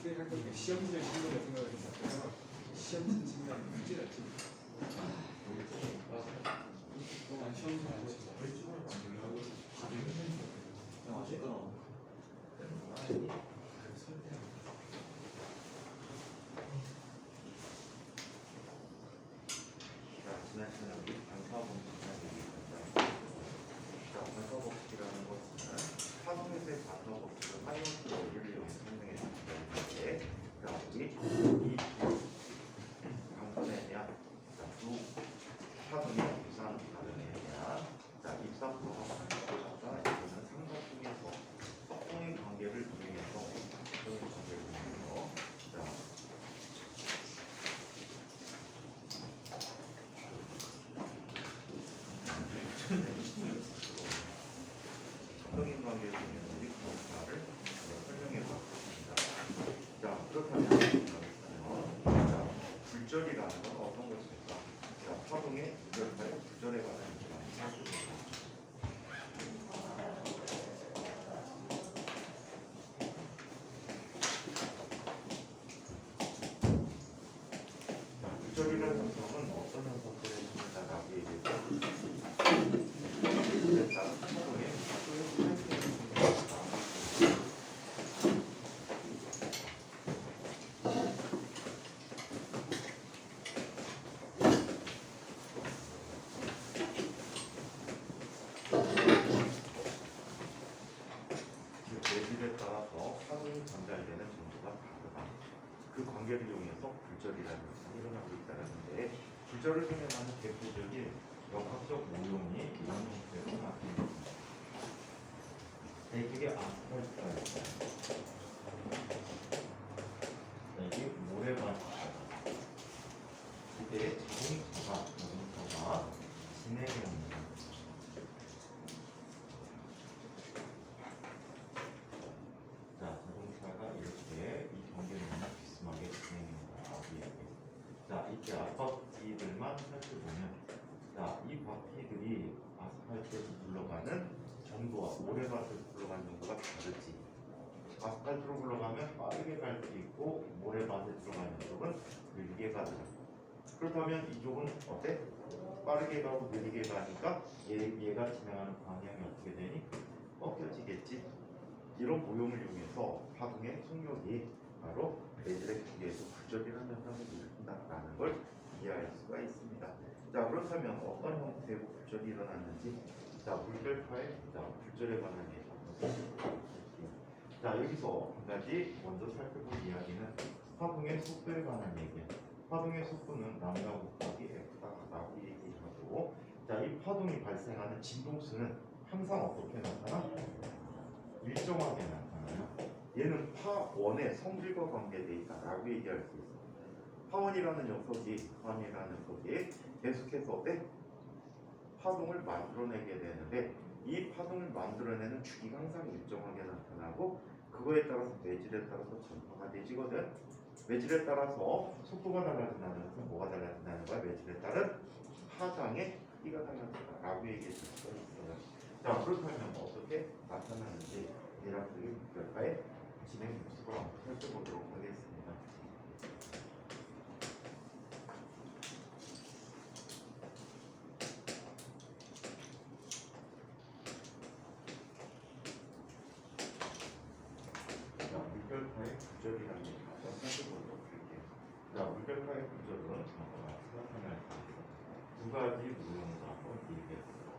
생각할 때 시험지적 신문을 생각을 했었어요. 시험지 신문이 크지 않지. 난 시험지 안 치. 지난 시간에 우리 반사법칙이라는 얘기했었죠. 반사법칙이라는 것은 파동에서의 반사법칙을 하이먼트 원리를 이용해서 설명해 주는데, 우리 이 방선에 대한 두 파동의 유사한 반응에 대한 입사표가 반사보다가 이거는 삼각형에서 석동의 관계를 이용해서 석동의 관계를 이용해서 우리 공사를 설명해 봤습니다. 그렇다면 굴절이라는 건 어떤 것일까? 파동의 굴절과의 굴절에 관한 얘기를 살펴보겠습니다. 굴절이라는 현상은 어떤 현상들을 의미한다라고 얘기했죠? 내질에 따라서 파동이 전달되는 정도가 다르다. 그 관계를 이용해서 굴절이라는 것이 일어나고 있다는데, 굴절을 설명하는 대표적인 역학적 모형이 이런 형태로 나타납니다. 이게 아스팔트가 있어요. 이게 모래밭이 있어요. 이때 자동차가 진행해옵니다. 자동차가 이렇게 이 경계를 비스하게 진행합니다. 이렇게 앞바퀴들만 살펴보면, 이 바퀴들이 아스팔트에서 굴러가는 정도와 모래밭을 굴러가는 정도가 다르지. 아스팔트로 굴러가면 빠르게 갈 수 있고, 모래밭에 들어가는 쪽은 느리게 가더라. 그렇다면 이쪽은 어때? 빠르게 가고 느리게 가니까 얘가 진행하는 방향이 어떻게 되니? 꺾여지겠지. 이런 모형을 이용해서 파동의 속력이 바로 내질의 기계에서 굴절이라는 현상을 일으킨다라는 걸 이해할 수가 있습니다. 그렇다면 어떤 형태의 굴절이 일어났는지, 물결파의 굴절에 관한 얘기. 여기서 한 가지 먼저 살펴볼 이야기는 파동의 속도에 관한 얘기예요. 파동의 속도는 람다 곱하기 f다라고 얘기하고, 이 파동이 발생하는 진동수는 항상 어떻게 나타나? 일정하게 나타나요. 얘는 파원의 성질과 관계되어 있다라고 얘기할 수 있어요. 파원이라는 녀석이 계속해서 어때? 파동을 만들어내게 되는데, 이 파동을 만들어내는 주기가 항상 일정하게 나타나고, 그거에 따라서 매질에 따라서 전파가 되지거든. 매질에 따라서 속도가 달라진다는 것은 뭐가 달라진다는 거야? 매질에 따른 파장의 크기가 달라진다라고 얘기해 줄 수가 있어요. 그렇다면 어떻게 나타나는지 대략적인 물결파의 진행 모습을 한번 살펴보도록 하겠습니다. 물결파의 굴절이라는 얘기를 한번 살펴보도록 할게요. 물결파의 굴절은 나타날 수 있어. 두 가지 모형으로 한번 얘기해 보도록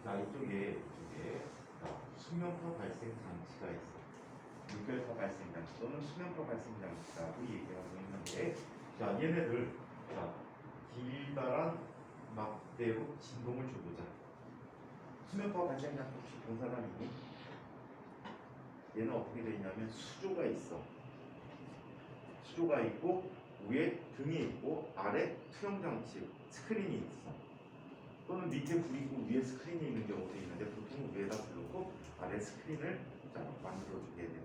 하자. 이쪽에 수면파 발생 장치가 있어. 물결파 발생 장치 또는 수면파 발생 장치라고 얘기하고 있는데, 얘네들 길다란 막대로 진동을 줘보자. 수면파 발생 장치 혹시 본 사람 있니? 얘는 어떻게 되어 있냐면 수조가 있어. 수조가 있고 위에 등이 있고 아래 투영 장치 스크린이 있어. 또는 밑에 불이고 위에 스크린이 있는 경우도 있는데, 보통 위에다 불놓고 아래 스크린을 만들어주게 돼.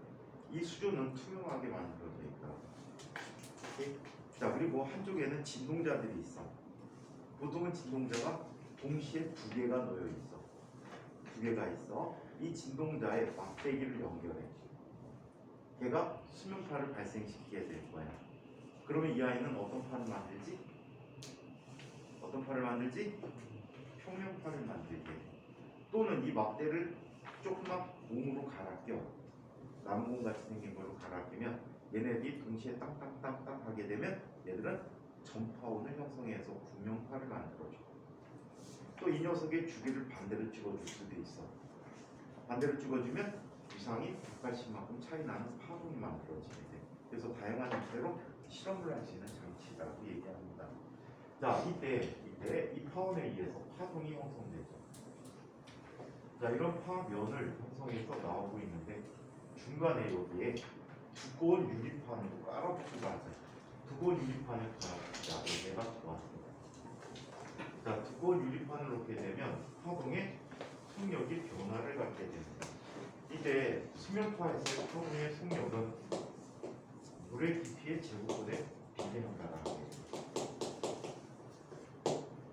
이 수조는 투명하게 만들어져 있다. 그리고 한쪽에는 진동자들이 있어. 보통은 진동자가 동시에 두 개가 놓여 있어. 두 개가 있어. 이 진동자에 막대기를 연결해. 걔가 수명파를 발생시키게 될 거야. 그러면 이 아이는 어떤 파를 만들지? 어떤 파를 만들지? 평면파를 만들게 돼. 또는 이 막대를 조금만 공으로 갈아 껴. 나무공같이 생긴 걸로 갈아 끼면 얘네들이 동시에 땅땅땅땅 하게 되면 얘들은 전파원을 형성해서 구명파를 만들어줘. 또 이 녀석의 주기를 반대로 찍어줄 수도 있어. 반대로 찍어주면 유상이 180만큼 차이 나는 파동이 만들어지게 돼. 그래서 다양한 형태로 실험을 할 수 있는 장치라고 얘기합니다. 자, 이때 이 파원에 의해서 파동이 형성되죠. 자, 이런 파면을 형성해서 나오고 있는데 중간에 여기에 두꺼운 유리판으로 깔아붙고 하자. 두꺼운 유리판을 깔아붙자. 얘가 좋았습니다. 자, 두꺼운 유리판을 놓게 되면 파동의 속력이 변화를 갖게 됩니다. 이때 수면파에서의 파동의 속력은 물의 깊이의 제곱분에 비례한다라고 해요.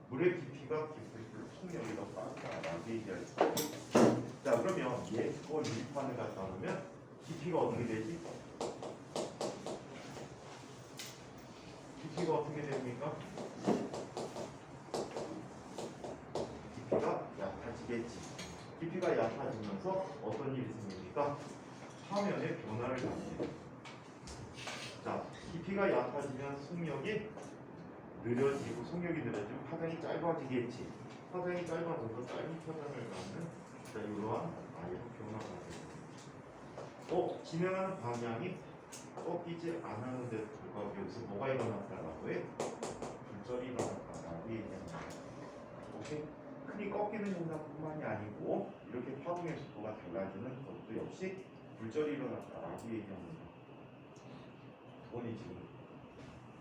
물의 깊이가 깊을수록 속력이 더 빠르다라고 얘기할 수 있어요. 자, 그러면 얘 두꺼운 유리판을 갖다 놓으면 깊이가 어떻게 되지? 깊이가 어떻게 됩니까? 깊이가 얕아지겠지. 깊이가 얕아지면서 어떤 일이 생깁니까? 화면의 변화를 갖게 돼요. 자, 깊이가 얕아지면 속력이 느려지고 속력이 느려지면 파장이 짧아지겠지. 파장이 짧아져서 짧은 파장을 갖는 자, 이러한 아이로 변화가 됩니다. 진행하는 방향이 꺾이지 않았는데도 불구하고 여기서 뭐가 일어났다라고 해? 굴절이 일어났다라고 얘기합니다. 오케이? 흔히 꺾이는 현상뿐만이 아니고 이렇게 파동의 속도가 달라지는 것도 역시 굴절이 일어났다라고 얘기합니다. 돈이 지금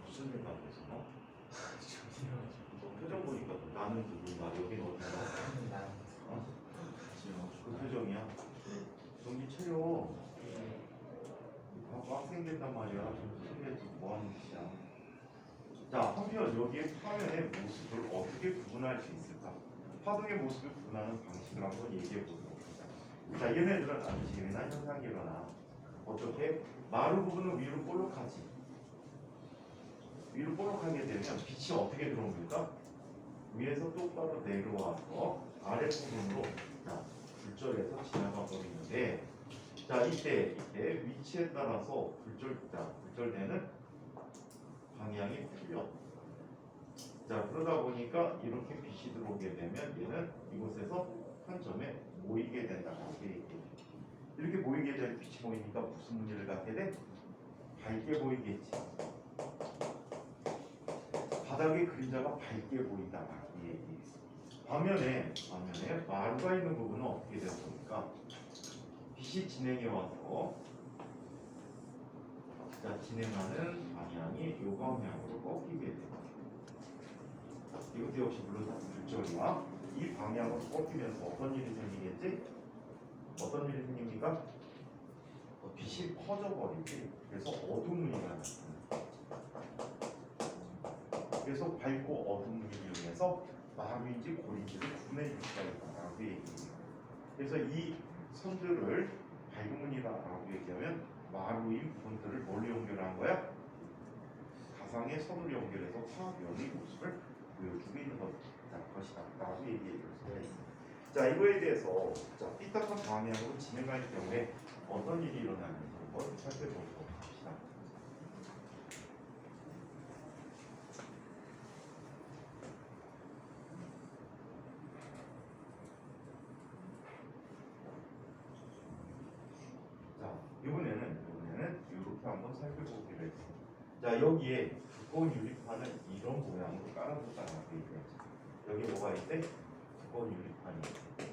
무슨 일 하고 있어? 너 표정 보니까 나는 누구나 여긴 어디나? 그 표정이야. 정신 차려. 막 생긴단 말이야. 정신 차려야지. 뭐하는 짓이야. 자, 한편 여기에 파면의 모습을 어떻게 구분할 수 있을까? 파동의 모습을 구분하는 방식을 한번 얘기해 보도록 하자. 자, 얘네들은 아주 재미난 현상이 일어나. 어떻게? 마루 부분은 위로 볼록하지. 위로 볼록하게 되면 빛이 어떻게 들어옵니까? 위에서 똑바로 내려와서 아랫부분으로 굴절해서 지나가 버리는데, 자, 이때 위치에 따라서 굴절되는 방향이 틀려. 자, 그러다 보니까 이렇게 빛이 들어오게 되면 얘는 이곳에서 한 점에 모이게 된다고 얘기해요. 이렇게 모이게 되면 빛이 모이니까 무슨 무늬를 갖게 돼? 밝게 보이겠지. 바닥의 그림자가 밝게 보인다라고 얘기해요. 반면에 마루가 있는 부분은 어떻게 되어 보니까 빛이 진행해 와서 진행하는 방향이 이 방향으로 꺾이게 됩니다. 이것도 역시 물론 굴절이야. 이 방향으로 꺾이면서 어떤 일이 생기겠지? 어떤 일이 생깁니까? 빛이 퍼져버리지. 그래서 어두운 무늬가 나타납니다. 그래서 밝고 어두운 무늬를 이용해서 마루인지 골인지를 구분해 줄 수가 있다라고 얘기해요. 그래서 이 선들을 밝은 무늬다라고 얘기하면 마루인 부분들을 뭘로 연결한 거야? 가상의 선으로 연결해서 파면의 모습을 보여주고 있는 것이다 라고 얘기해 줄 수가 있습니다. 자, 이거에 대해서 삐딱한 방향으로 진행할 경우에 어떤 일이 일어나는지 한번 살펴보도록 합시다. 자, 이번에는 이렇게 한번 살펴보기로 했습니다. 자, 여기에 두꺼운 유리판을 이런 모양으로 깔아줬다라고 얘기했죠. 여기 뭐가 있대? 두꺼운 유리판이 있대.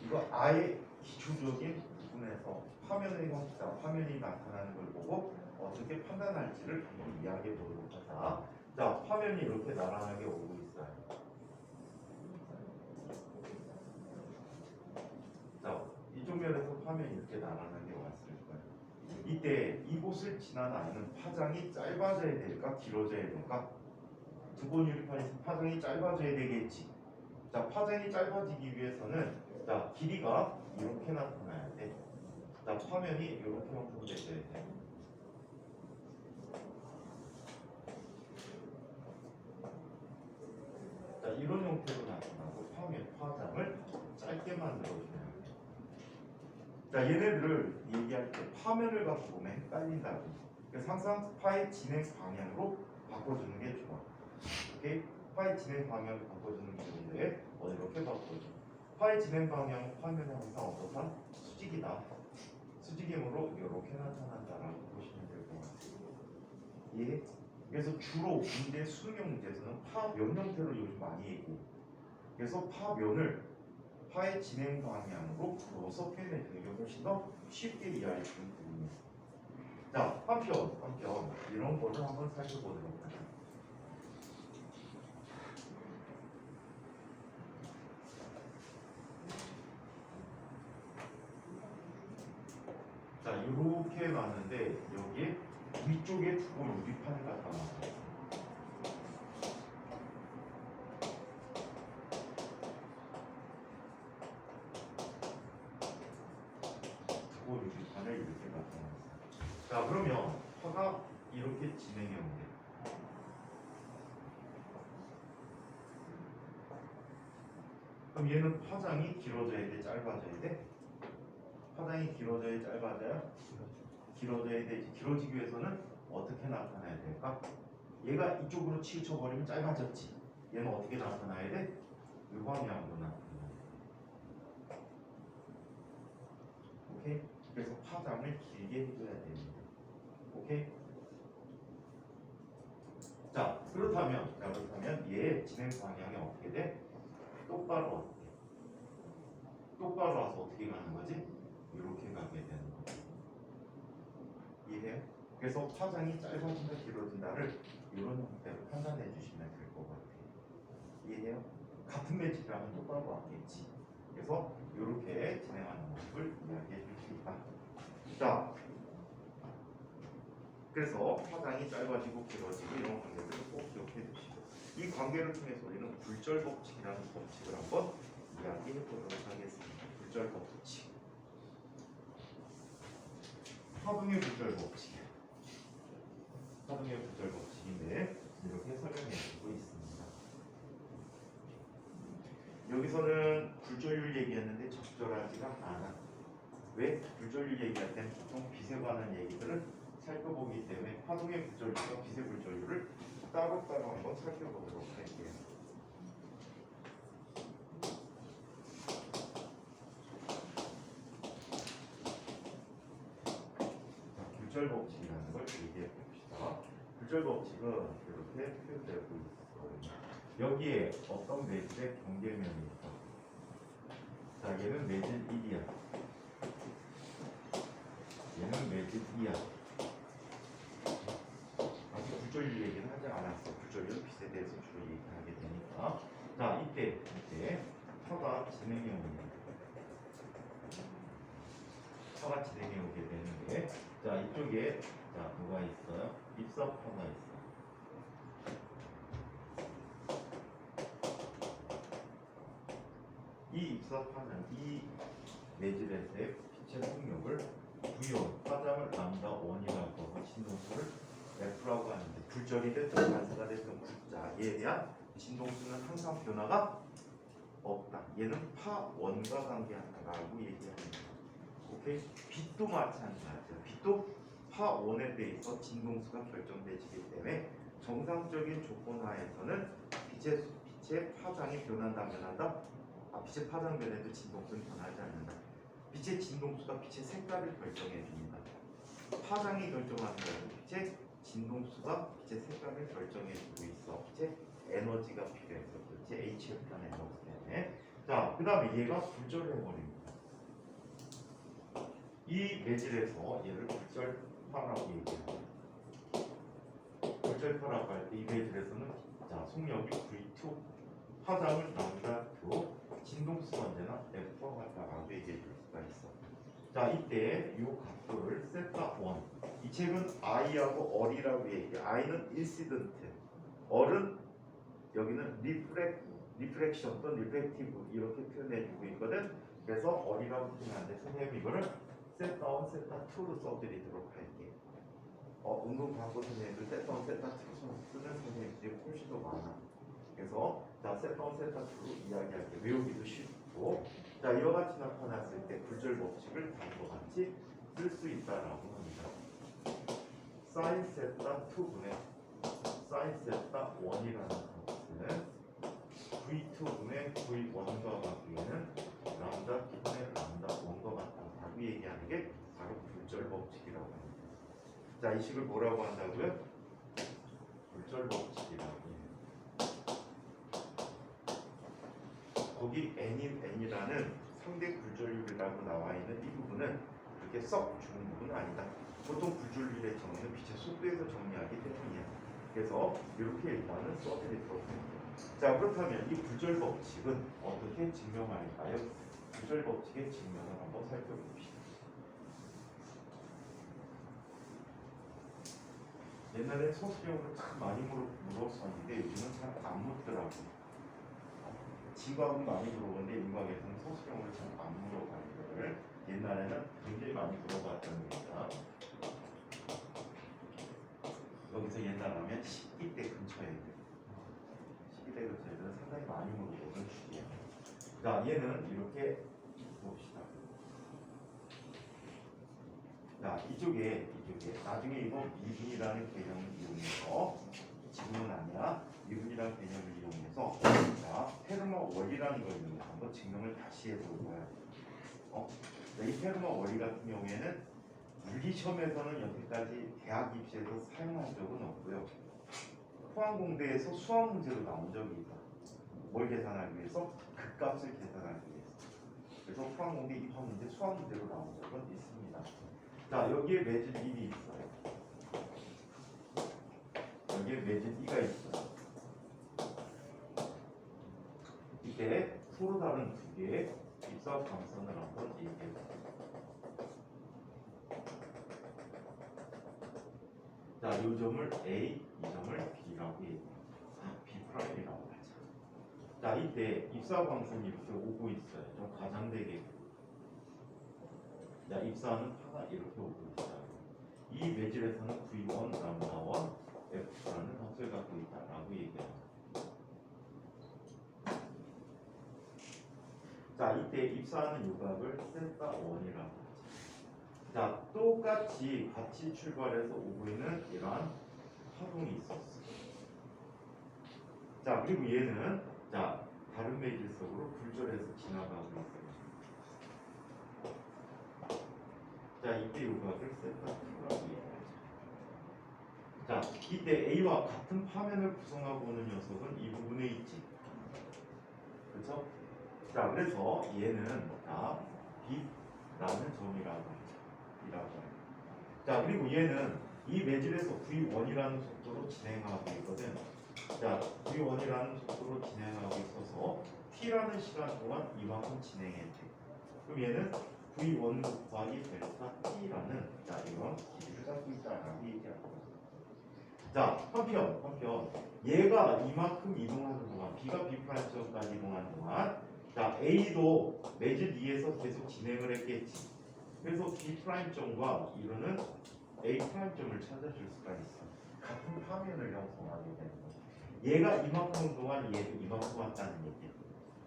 이거 아예 기초적인 부분에서 화면의 형태가 화면이 나타나는 걸 보고 어떻게 판단할지를 한번 이야기해 보도록 하자. 자, 화면이 이렇게 나란하게 오고 있어요. 자, 이쪽 면에서 화면이 이렇게 나란하게 왔을 거예요. 이때 이곳을 지나는 파장이 짧아져야 될까 길어져야 될까? 두꺼운 유리판에서 파장이 짧아져야 되겠지. 자, 파장이 짧아지기 위해서는 자, 길이가 이렇게 나타나야 돼. 자, 화면이 이렇게 형성되어야 돼. 자, 이런 형태로 나타나고 파장을 짧게 만들어줘야 돼. 자, 얘네들을 얘기할 때 파면을 갖고 보면 헷갈린다고. 그래서 항상 파의 진행 방향으로 바꿔주는 게 좋아. 오케이? 파의 진행 방향을 바꿔주는 게 좋은데 이렇게 바꿔줘. 파의 진행 방향 화면에 항상 어떠한 수직이다. 수직이므로 이렇게 나타난다라고 보시면 될 것 같아요. 예? 그래서 주로 문제 수능 문제에서는 파면 형태로 요즘 많이 얘기해. 그래서 파면을 파의 진행 방향으로 풀어서 표현해주는 게 훨씬 더 쉽게 이해할 수 있는 부분이에요. 자, 한편 이런 거를 한번 살펴보도록 하죠. 자, 이렇게 놨는데 여기에 위쪽에 두고 유리판을 갖다 놨어요. 두고 유리판을 이렇게 갖다 놨어요. 자, 그러면 파가 이렇게 진행해 온대. 그럼 얘는 파장이 길어져야 돼, 짧아져야 돼? 파장이 길어져야 짧아져요? 길어져야 되지. 길어지기 위해서는 어떻게 나타나야 될까? 얘가 이쪽으로 치우쳐버리면 짧아졌지. 얘는 어떻게 나타나야 돼? 이 방향으로 나타나야 돼. 오케이? 그래서 파장을 길게 해줘야 됩니다. 오케이? 자, 그렇다면 얘 진행 방향이 어떻게 돼? 똑바로 왔대. 똑바로 와서 어떻게 가는 거지? 이렇게 가게 되는 거지. 이해해요? 그래서 파장이 짧아진다, 길어진다를 이런 형태로 판단해 주시면 될 것 같아요. 이해해요? 같은 매질이라면 똑바로 왔겠지. 그래서 이렇게 진행하는 모습을 이야기해 줍니다. 자, 그래서 파장이 짧아지고 길어지고 이런 관계들을 꼭 기억해 주시고, 이 관계를 통해서 우리는 굴절 법칙이라는 법칙을 한번 이야기해 보도록 하겠습니다. 굴절 법칙. 파동의 굴절 법칙. 파동의 굴절 법칙인데 이렇게 설명해 주고 있습니다. 여기서는 굴절률 얘기했는데 적절하지가 않아. 왜? 굴절률 얘기할 때는 보통 빛에 관한 얘기들을 살펴보기 때문에 파동의 굴절률과 빛의 굴절률을 따로따로 한번 살펴보도록 할게요. 굴절 법칙이라는 걸 얘기해 봅시다. 굴절 법칙은 이렇게 표현되고 있어요. 여기에 어떤 매질의 경계면이 있어. 자, 얘는 매질 1이야. 얘는 매질 2야. 아직 굴절률 얘기는 하지 않았어. 굴절률 빛에 대해서 주로 얘기하게 되니까. 자, 이때 파가 진행해 옵니다. 파가 진행해 오게 되는데, 자, 이쪽에 자, 뭐가 있어요? 입사파가 있어. 이 입사파는 이 매질에서의 빛의 속력을 V원, 파장을 람다 원이라고 하고 진동수를 F라고 하는데, 굴절이 됐든 반사가 됐든 굴자에 대한 진동수는 항상 변화가 없다. 얘는 파원과 관계한다라고 얘기합니다. 오케이? 빛도 마찬가지야. 빛도 파원에 대해서 진동수가 결정되기 때문에 정상적인 조건 하에서는 빛의 파장이 변한다. 빛의 파장 변해도 진동수는 변하지 않는다. 빛의 진동수가 빛의 색깔을 결정해 줍니다. 파장이 결정하는 거는 빛의 진동수가 빛의 색깔을 결정해 주고 있어. 빛의 에너지가 필요해서 그렇지. HF라는 에너지 때문에. 자, 그 다음에 얘가 굴절을 해버립니다. 이 매질에서 얘를 굴절파라고 얘기합니다. 굴절파라고 할 때 이 매질에서는 자, 속력이 V2, 파장을 람다2, 진동수 언제나 F와 같다라고 얘기해 줄 수가 있어. 자, 이때 이 값들을 세타1. 이 책은 I하고 얼이라고 얘기해. I는 인시던트, 얼은 여기는 리프렉션 또는 리프렉티브 이렇게 표현해주고 있거든. 그래서 어리라고 표현하는데 선생님 이거를 셋다운 셋다2로 써드리도록 할게. 은근 광고 선생님들 셋다운 셋다2 쓰는 선생님들이 훨씬 더 많아. 그래서 자 셋다운 셋다2로 이야기할게. 외우기도 쉽고 자 이와 같이 나타났을 때 굴절 법칙을 다음과 같이 쓸 수 있다라고 합니다. 사인 세타 2분의 사인 세타 1이라는 값은 V2분의 V1과 같기에는 람다 2분의 람다 1과 같다라고 얘기하는 게 바로 굴절 법칙이라고 합니다. 자, 이 식을 뭐라고 한다고요? 굴절 법칙이라고 해요. 거기 n이라는 상대 굴절률이라고 나와 있는 이 부분은 그렇게 썩 좋은 부분은 아니다. 보통 굴절률의 정의는 빛의 속도에서 정리하기 때문이야. 그래서 이렇게 일단은 써드리도록 합니다. 자, 그렇다면 이 굴절 법칙은 어떻게 증명할까요? 굴절 법칙의 증명을 한번 살펴봅시다. 옛날에 소수형으로 참 많이 물었었는데 요즘은 잘 안 묻더라고. 지각은 많이 물어보는데 인과에서는 소수형으로 잘 안 물어봐요. 이거를 옛날에는 굉장히 많이 물어봤던 겁니다. 여기서 옛날 하면 12대 근처에 12대 근처에는 상당히 많이 물어보는 주제예요. 자, 얘는 이렇게 봅시다. 자, 이쪽에 나중에 이거 미분이라는 개념을 이용해서 지금은 아니야. 미분이라는 개념을 이용해서 자, 페르마 원리라는 걸 이용해서 한번 증명을 다시 해볼 거야. 자, 이 페르마 원리 같은 경우에는 물리 시험에서는 여태까지 대학 입시에서 사용한 적은 없고요. 포항공대에서 수학 문제로 나온 적이 있다. 뭘 계산하기 위해서? 극값을 계산하기 위해서. 그래서 포항공대 입학 문제 수학 문제로 나온 적은 있습니다. 자, 여기에 매질 1이 있어요. 여기에 매질 2가 있어요. 이때 서로 다른 두 개의 입사 광선을 한번 얘기해볼게요. 자, 이 점을 A, 이 점을 B라고 얘기해요. B'이라고 하죠. 자, 이때 입사 광선이 이렇게 오고 있어요. 좀 과장되게. 자, 입사하는 파가 이렇게 오고 있어요. 이 매질에서는 V1, 람다1, F라는 값을 갖고 있다라고 얘기합니다. 자, 이때 입사하는 요각을 세타1이라고 하죠. 자, 똑같이 같이 출발해서 오고 있는 이러한 파동이 있었어. 자, 그리고 얘는 자, 다른 매질 속으로 굴절해서 지나가고 있어요. 자, 이때 요각을 세타2라고 얘기하죠. 자, 이때 A와 같은 파면을 구성하고 오는 녀석은 이 부분에 있지. 그렇죠? 자, 그래서 얘는 자, B라는 점이라고 하죠. 자, 그리고 얘는 이 매질에서 V1이라는 속도로 진행하고 있거든. 자, V1이라는 속도로 진행하고 있어서 T라는 시간 동안 이만큼 진행했대. 그럼 얘는 V1 곱하기 델타 T라는 자, 이런 길이를 갖고 있다라고 얘기합니다. 자, 한편 얘가 이만큼 이동하는 동안 B가 B'점까지 이동하는 동안 자, A도 매질 2에서 계속 진행을 했겠지. 그래서 B'점과 이루는 A'점을 찾아줄 수가 있어. 같은 파면을 형성하게 되는 거야. 얘가 이만큼 동안 얘도 이만큼 왔다는 얘기야.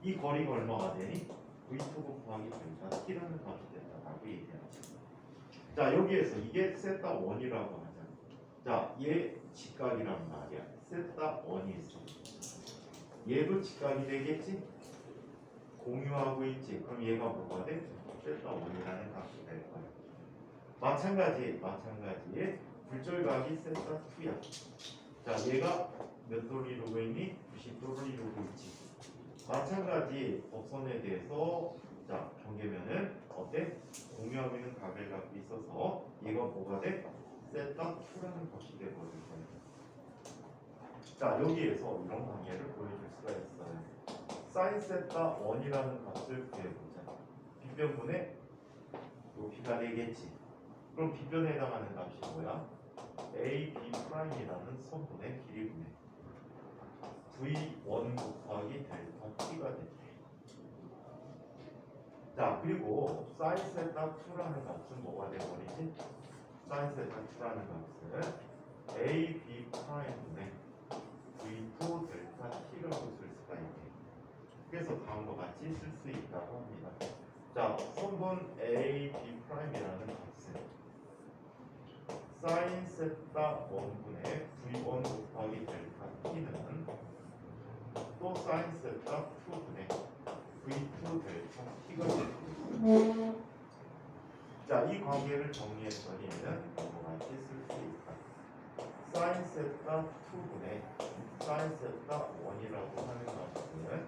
이 거리가 얼마가 되니? V2 곱하기 델타 T라는 값이 된다라고 얘기하지. 자, 여기에서 이게 세타1이라고 하잖아. 자, 얘 직각이란 말이야. 세타1이 있어. 얘도 직각이 되겠지? 공유하고 있지. 그럼 얘가 뭐가 돼? 세타1이라는 값이 될 거야. 마찬가지에 굴절각이 세타2야. 자, 얘가 몇 도를 이루고 있니? 90도를 이루고 있지. 마찬가지 법선에 대해서 자, 경계면은 어때? 공유하고 있는 각을 갖고 있어서 얘가 뭐가 돼? 세타2라는 값이 되버릴 거야. 자, 여기에서 이런 관계를 보여줄 수가 있어요. 사인 세타1이라는 값을 구해보자. 빗변분의 요 B가 되겠지. 그럼 빗변에 해당하는 값이 뭐야? A, B 프라임이라는 선분의 길이분의. V1 곱하기 델타 T가 됐대. 자, 그리고 사인 세타 2라는 값은 뭐가 되버리지? 사인 세타 2라는 값은 A, B 프라임분의 V2 델타 T라고 쓸 수가 있네. 그래서 다음과 같이 쓸 수 있다고 합니다. 자, 선분 A, B 프라임이라는 값은 사인 세타 1분의 V1 곱하기 델타 T는 또 사인 세타 2분의 V2 델타 T가 되고, 자, 이 관계를 정리했더니 뭐가 같이 쓸 수 있다. 사인 세타 2분의 사인 세타 1이라고 하는 값은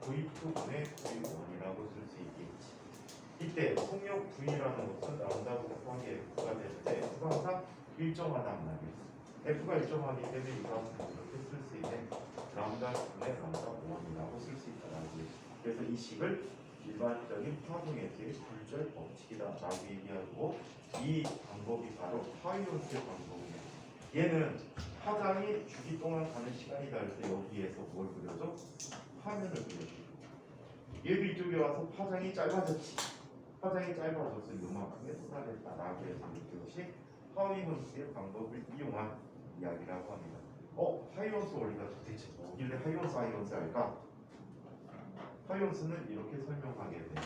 V2분의 V1이라고 쓸 수 있겠지. 이때 속력 V라는 것은 람다 곱하기 F가 되는데 F가 항상 일정하단 말이에요. F가 일정하기 때문에 이 값은 이렇게 쓸 수 있는 람다 분의 람다 1이라고 쓸 수 있다는 거예요. 그래서 이 식을 일반적인 파동에서의 굴절 법칙이다라고 얘기하고, 이 방법이 바로 파이론스의 방법이에요. 얘는 파장이 주기 동안 가는 시간이 다를 때 여기에서 뭘 그려줘? 화면을 그려줘. 얘도 이쪽에 와서 파장이 짧아졌지. 파장이 짧아져서 이만큼에 쏟아냈다라고 해서 이것이 파이론스의 방법을 이용한 이야기라고 합니다. 파이론스 원리가 도대체 뭐길래 하이론스 할까? 파이론스는 이렇게 설명하게 됩니다.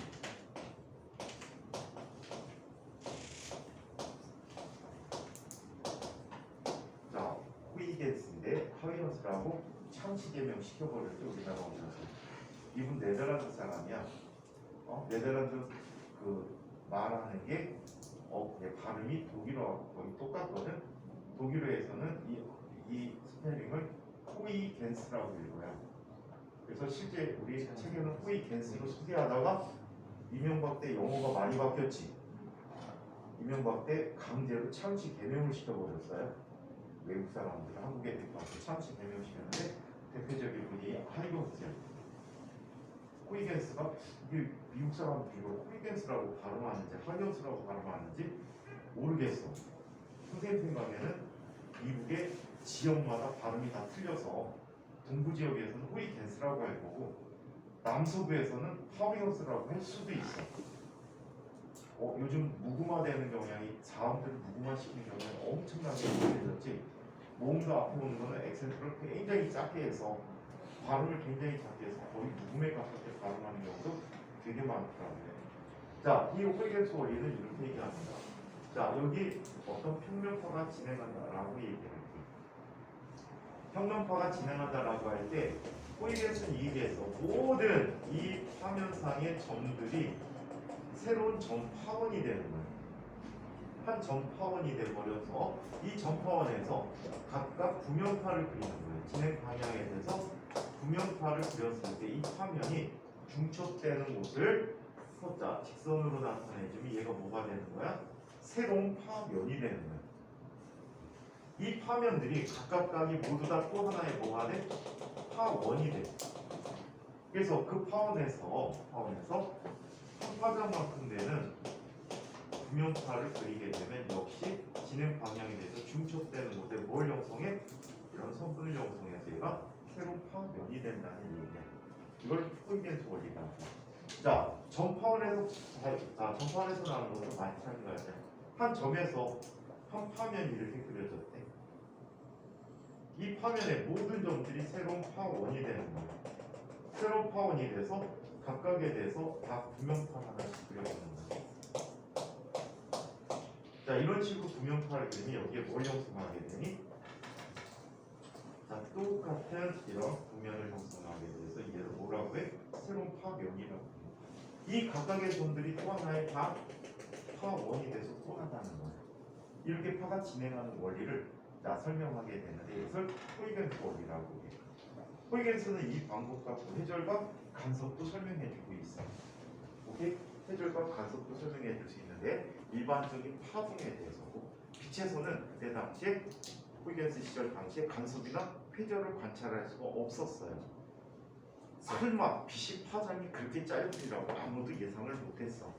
자, 후이겐스인데 하이론스라고 창시 개명 시켜버렸죠, 우리나라 오면서. 이분 네덜란드 사람이야. 네덜란드 그 말하는 게 발음이 독일어하고 거의 똑같거든. 독일어에서는 이 스펠링을 후이겐스라고 읽어요. 그래서 실제 우리 책에는 후이겐스로 소개하다가 이명박 때 영어가 많이 바뀌었지. 이명박 때 강제로 창시 개명을 시켜버렸어요. 외국 사람들 한국에 와서 창시 개명시켰는데 대표적인 분이 하이건스예요. 후이겐스가 이게 미국 사람들이 이걸 후이겐스라고 발음하는지 하이건스라고 발음하는지 모르겠어. 선생님 생각에는 미국의 지역마다 발음이 다 틀려서 동부 지역에서는 후이겐스라고 할 거고 남서부에서는 하이건스라고 할 수도 있어. 요즘 무궁화되는 경향이 자음들을 무궁화시키는 경향이 엄청나게 심해졌지. 모음도 앞에 오는 거는 액센트를 굉장히 작게 해서 발음을 굉장히 작게 해서 거의 무음에 가깝게 발음하는 경우도 되게 많더라고요. 자, 이 후이겐스 원리는 이렇게 얘기합니다. 자, 여기 어떤 평면파가 진행한다라고 얘기해요. 평면파가 진행한다라고 할 때 후이겐스는 이 얘기해서 모든 이 화면상의 점들이 새로운 점파원이 되는 거예요. 한 점파원이 돼버려서 이 점파원에서 각각 구면파를 그리는 거예요. 진행 방향에 대해서 구면파를 그렸을 때 이 화면이 중첩되는 곳을 자, 직선으로 나타내주면 얘가 뭐가 되는 거야? 새로운 파면이 되는 거야. 이 파면들이 각각이 모두 다 또 하나의 뭐가 돼? 파원이 돼. 그래서 그 파원에서 한 파장만큼 되는 구면파를 그리게 되면 역시 진행 방향에 대해서 중첩되는 곳에 뭘 형성해? 이런 선분을 형성해서 얘가 새로운 파면이 된다는 얘기야. 이걸 후이겐스 원리다. 자, 전파원에서 나오는 것도 많이 찾아야 돼. 한 점에서 한 파면이 이렇게 그려졌대. 이 파면의 모든 점들이 새로운 파원이 되는 거야. 새로운 파원이 돼서 각각에 대해서 다 구면파 하나씩 그려주는 거야. 자, 이런 식으로 구면파를 그리면 여기에 뭘 형성하게 되니? 자, 똑같은 이런 구면을 형성하게 돼서 얘를 뭐라고 해? 새로운 파면이라고 해. 이 각각의 점들이 또 하나의 다 파원이 돼서 또 한다는 거야. 이렇게 파가 진행하는 원리를 설명하게 되는데 이것을 후이겐스 원리라고 해요. 후이겐스는 이 방법 갖고 회절과 간섭도 설명해주고 있어. 오케이? 회절과 간섭도 설명해줄 수 있는데 일반적인 파동에 대해서고 빛에서는 그때 당시에 후이겐스 시절 당시에 간섭이나 회절을 관찰할 수가 없었어요. 설마 빛이 파장이 그렇게 짧으리라고 아무도 예상을 못했어.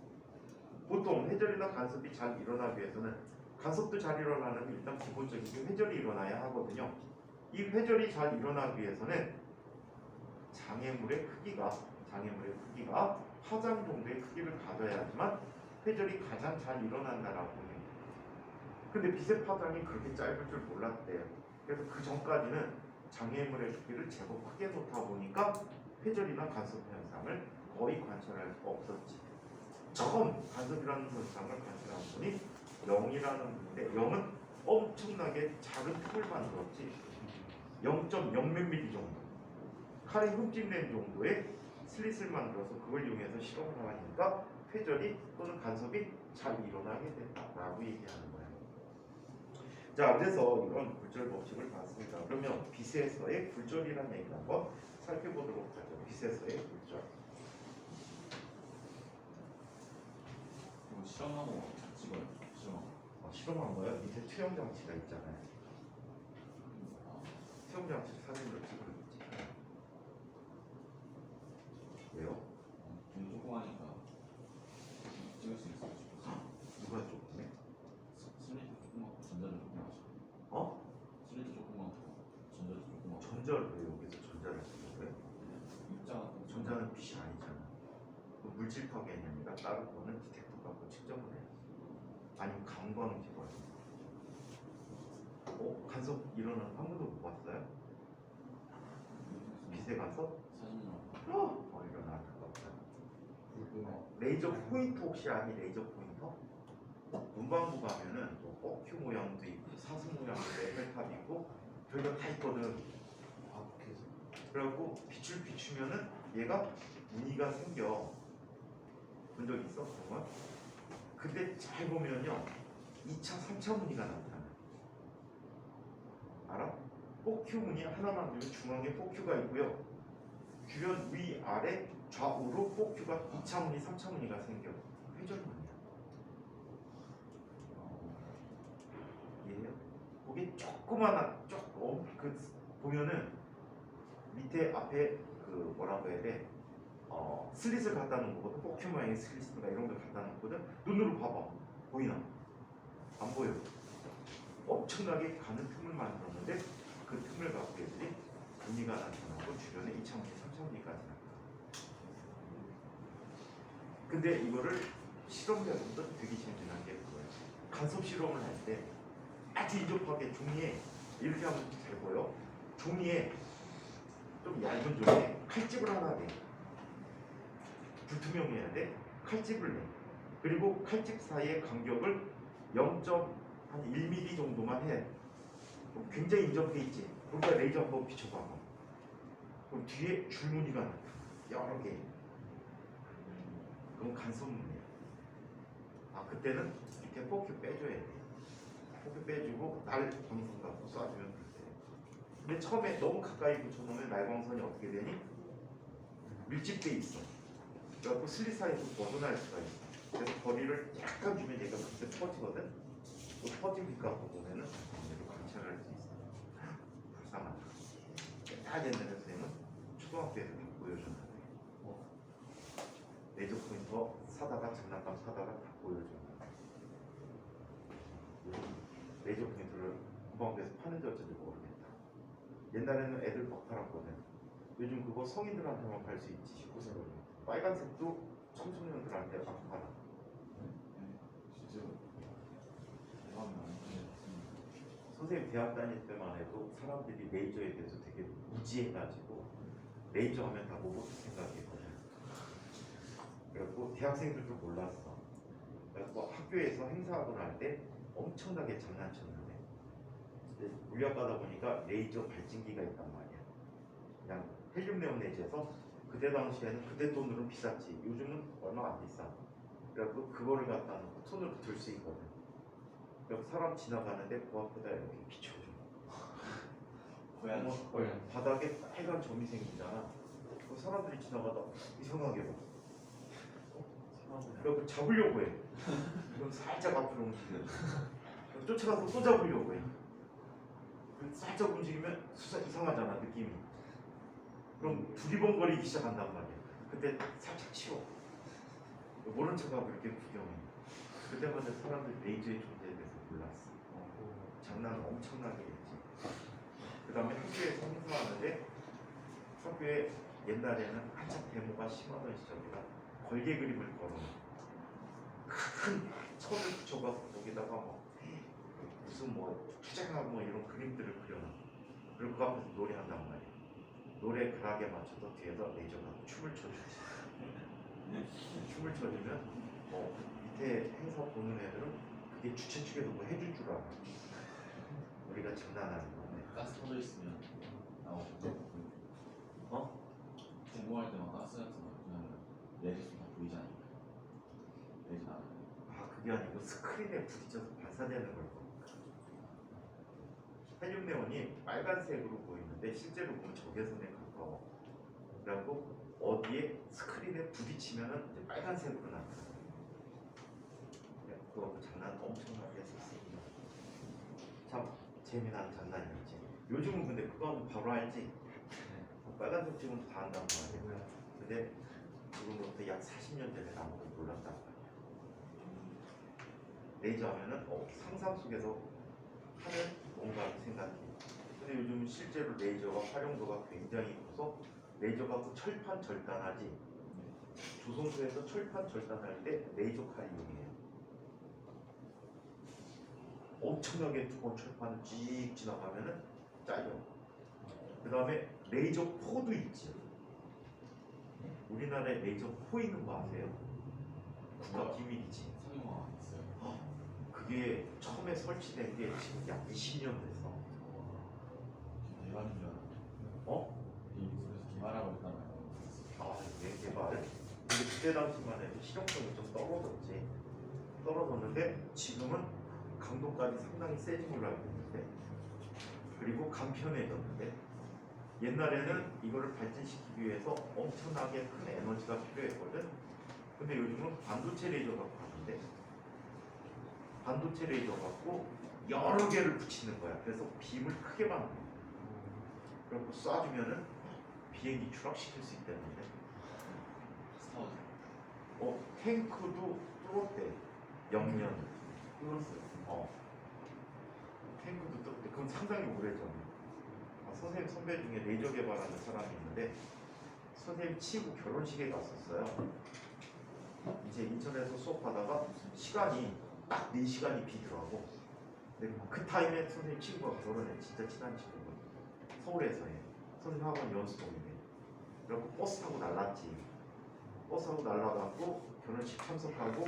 보통 회절이나 간섭이 잘 일어나기 위해서는 간섭도 잘 일어나는 일단 기본적인 회절이 일어나야 하거든요. 이 회절이 잘 일어나기 위해서는 장애물의 크기가 파장 정도의 크기를 가져야지만 회절이 가장 잘 일어난다라고 해요. 근데 빛의 파장이 그렇게 짧을 줄 몰랐대요. 그래서 그 전까지는 장애물의 크기를 제법 크게 놓다 보니까 회절이나 간섭 현상을 거의 관찰할 수가 없었지. 처음 간섭이라는 현상을 관찰한 분이 0이라는 분인데 0은 엄청나게 작은 틈을 만들었지. 0.0몇 미리 정도 칼에 흠집낸 정도의 슬릿을 만들어서 그걸 이용해서 실험을 하니까 회절이 또는 간섭이 잘 일어나게 된다라고 얘기하는 거예요. 자, 그래서 이런 굴절 법칙을 봤습니다. 그러면 빛에서의 굴절이라는 얘기를 한번 살펴보도록 하죠. 빛에서의 굴절. 이거 실험하고 찍어요. 실험하고. 실험한 거요? 밑에 투영 장치가 있잖아요. 투영 장치 사진으로 찍어야지. 왜요? 좀 조그마니까 찍을 수 있어요. 누가 조금해? 슬리드 조그맣고 전자를 조그맣죠. 어? 슬리드 조그맣고 전자를 조그맣고. 전자를 왜 여기서 전자를 쓰는 거예요? 입자가 전자는 빛이 아니잖아. 그 물질 파괴냐니까 다른 거는 디텍터 갖고 측정을 해요. 아니면 감광 집어요. 간섭 일어나는 한 번도 못 봤어요? 빛의 간섭? 사진으로. 이런 안타깝다. 레이저 포인터 혹시 아니? 레이저 포인터? 문방구 가면은 뭐 뻑큐 모양도 있고 사슴 모양도 레벨탑 있고 별거 다 있거든. 그래갖고 빛을 비추면은 얘가 무늬가 생겨. 본 적 있어? 그런 거? 근데 잘 보면요 2차, 3차 무늬가 나타나. 알아? 뻑큐 무늬 하나만 보면 중앙에 뻑큐가 있고요. 주변 위, 아래, 좌우로 뻑큐가 2차 무늬, 3차 무늬가 생겨. 회절 무늬야. 이해해요? 그게 조그마한 보면은 밑에 앞에 그 뭐라고 해야 돼? 슬릿을 갖다 놓은 거거든. 뻑큐 모양의 슬릿이나 이런 걸 갖다 놓거든. 눈으로 봐봐. 보이나? 안 보여. 엄청나게 가는 틈을 만들었는데 그 틈을 갖고 애들이 무늬가 나타나고 주변에 2차 무늬, 3차 무늬까지 나타나. 근데 이거를 실험자들도 되게 재미난 게 그거예요. 간섭 실험을 할 때 아주 인접하게 종이에 이렇게 하면 잘 보여. 종이에 좀 얇은 종이에 칼집을 하나 내. 불투명해야 돼. 칼집을 내. 그리고 칼집 사이의 간격을 0.1mm 정도만 해. 굉장히 인접해 있지. 그러니까 레이저 한번 비춰봐봐. 그럼 뒤에 줄무늬가 나타나. 여러 개. 그건 간섭무늬야. 그때는 밑에 뻑큐 빼줘야 돼. 뻑큐 빼주고 날 광선 갖고 쏴주면 돼. 근데 처음에 너무 가까이 붙여놓으면 날광선이 어떻게 되니? 밀집돼 있어. 그래갖고 슬릿 사이에서 벗어날 수가 있어. 그래서 거리를 약간 주면 얘가 그때 퍼지거든. 그 퍼진 빛 갖고 보면은 얘를 관찰할 수 있어. 불쌍하다. 딱 옛날에 선생님은 초등학교에서 다 보여준다. 레이저 포인터 사다가 장난감 사다가 다 보여준다. 레이저 포인터를 문방구에서 파는지 어쩐지 모르겠다. 옛날에는 애들 막 팔았거든. 요즘 그거 성인들한테만 팔 수 있지. 19세로. 빨간색도 청소년들한테 막 팔아. 실제로 대박이 나는데. 선생님 대학 다닐 때만 해도 사람들이 레이저에 대해서 되게 무지해가지고 레이저 하면 다 로봇 생각했거든. 그래갖고 대학생들도 몰랐어. 그래서 학교에서 행사하고 날 때 엄청나게 장난쳤는데 물리학 가다 보니까 레이저 발진기가 있단 말이야. 그냥 헬륨 네온 내지에서 그때 당시에는 그때 돈으로는 비쌌지. 요즘은 얼마 안 비싸. 그래갖고 그거를 갖다 놓고 손으로 들 수 있거든. 그래서 사람 지나가는데 그 앞에다 이렇게 비춰줘. 바닥에 빨간 점이 생기잖아. 그 사람들이 지나가다 이상하게 봐. 그래서 잡으려고 해. 그럼 살짝 앞으로 움직여. 쫓아가서 또 잡으려고 해. 그럼 살짝 움직이면 이상하잖아 느낌이. 그럼 두리번거리기 시작한단 말이야. 그때 살짝 치워. 모른 척하고 이렇게 구경해. 그때마다 사람들 레이저의 존재에 대해서 몰랐어. 장난을 엄청나게 했지. 그 다음에 학교에서 행사하는데 학교에 옛날에는 한참 데모가 심하던 시절이라 걸개 그림을 걸어놓은 큰 천을 붙여갖고 거기다가 뭐 무슨 뭐 투쟁하고 뭐 이런 그림들을 그려놔. 그리고 그 앞에서 노래한단 말이야. 노래 가락에 맞춰서 뒤에서 레이저가 춤을 춰주지. 춤을 춰주면 밑에 행사 보는 애들은 그게 주최 측에서 뭐 해줄 줄 알아. 우리가 장난하는 건데. 가스 터져 있으면 나오고 공부할 때만 가스 같은 거 그냥 내리면 다 보이지 않을까? 내리지 않아요. 아 그게 아니고 스크린에 부딪혀서 발사되는 걸 겁니다. 헬륨 네온이 빨간색으로 보이는데 실제로 보면 적외선에 가까워. 그래갖고 어디에 스크린에 부딪히면은 이제 빨간색으로 나타나요. 그거 장난 엄청나게 했었습니다. 참 재미난 장난이었지. 요즘은 근데 그거 하면 바로 알지. 빨간색 지금 다 한단 말이야. 근데 지금부터 약 40년 전에 아무도 몰랐단 말이야. 레이저 하면은 상상 속에서 하는 뭔가 생각이. 근데 요즘 실제로 레이저가 활용도가 굉장히 커서 레이저가 그 철판 절단하지. 조선소에서 철판 절단할 때 레이저 칼 이용해요. 엄청나게 두꺼운 철판을 쭉 지나가면은 잘려. 그 다음에 레이저 포도 있죠. 우리나라에 레이저 포 있는 거 아세요? 국가 기밀이지. 성형화 있어요. 그게 처음에 설치된 게 지금 약 20년 됐어. 개발인 줄 알았는데. 그래서 개발하고 있다나요? 왜 개발? 근데 그때 당시만 해도 실용성이 좀 떨어졌는데 지금은 강도까지 상당히 세진 걸로 알고 있는데, 그리고 간편해졌는데, 옛날에는 이거를 발전시키기 위해서 엄청나게 큰 에너지가 필요했거든. 근데 요즘은 반도체 레이저 갖고 하는데, 반도체 레이저 갖고 여러 개를 붙이는 거야. 그래서 빔을 크게 만들어. 그리고 쏴주면은 비행기 추락시킬 수 있다는데. 스타워즈. 탱크도 뚫었대. 영년. 뚫었어요. 탱크도 뚫었대. 그건 상당히 오래전에. 선생님 선배 중에 레이저 개발하는 사람이 있는데, 선생님 치고 결혼식에 갔었어요. 이제 인천에서 수업하다가 시간이 딱 4시간이 비더라고. 근데 그 타임에 선생님 친구가 결혼해. 진짜 친한 친구가. 서울에서 해. 선생님 학원 연수동이네. 그래갖고 버스 타고 날랐지. 버스 타고 날라가고 결혼식 참석하고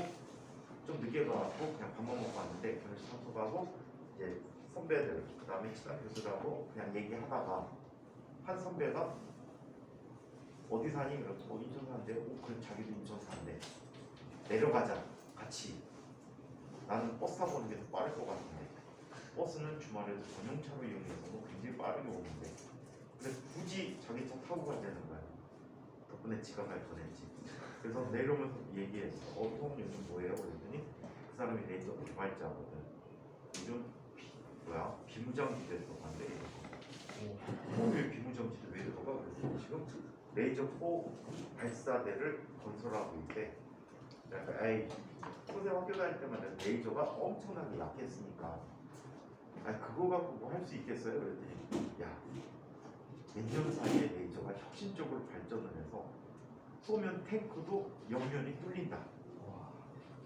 좀 늦게 가갖고 그냥 밥만 먹고 왔는데, 결혼식 참석하고 이제 선배들, 그 다음에 친한 교수라고 그냥 얘기하다가 한 선배가 어디 사니? 그래서 인천 사는데, 그래 자기도 인천 사는데 내려가자 같이. 나는 버스 타고 오는 게 더 빠를 것 같은데, 버스는 주말에도 전용차로 이용해서 굉장히 빠르게 오는데, 그래서 굳이 자기 차 타고 가자는 거야. 덕분에 지가 갈 뻔했지. 그래서 내려오면서 얘기했어. 형 요즘 뭐예요? 그랬더니 그 사람이 레이저 개발자거든. 요즘 비무장지 됐어. 반대. 왜 비무장지를 왜 들어가? 그래서 지금 레이저 포 발사대를 건설하고 있대. 그러니까 선생님 학교 다닐 때마다 레이저가 엄청나게 약했으니까 그거 갖고 뭐 할 수 있겠어요? 그랬더니 몇 년 사이에 레이저가 혁신적으로 발전을 해서 쏘면 탱크도 옆면이 뚫린다.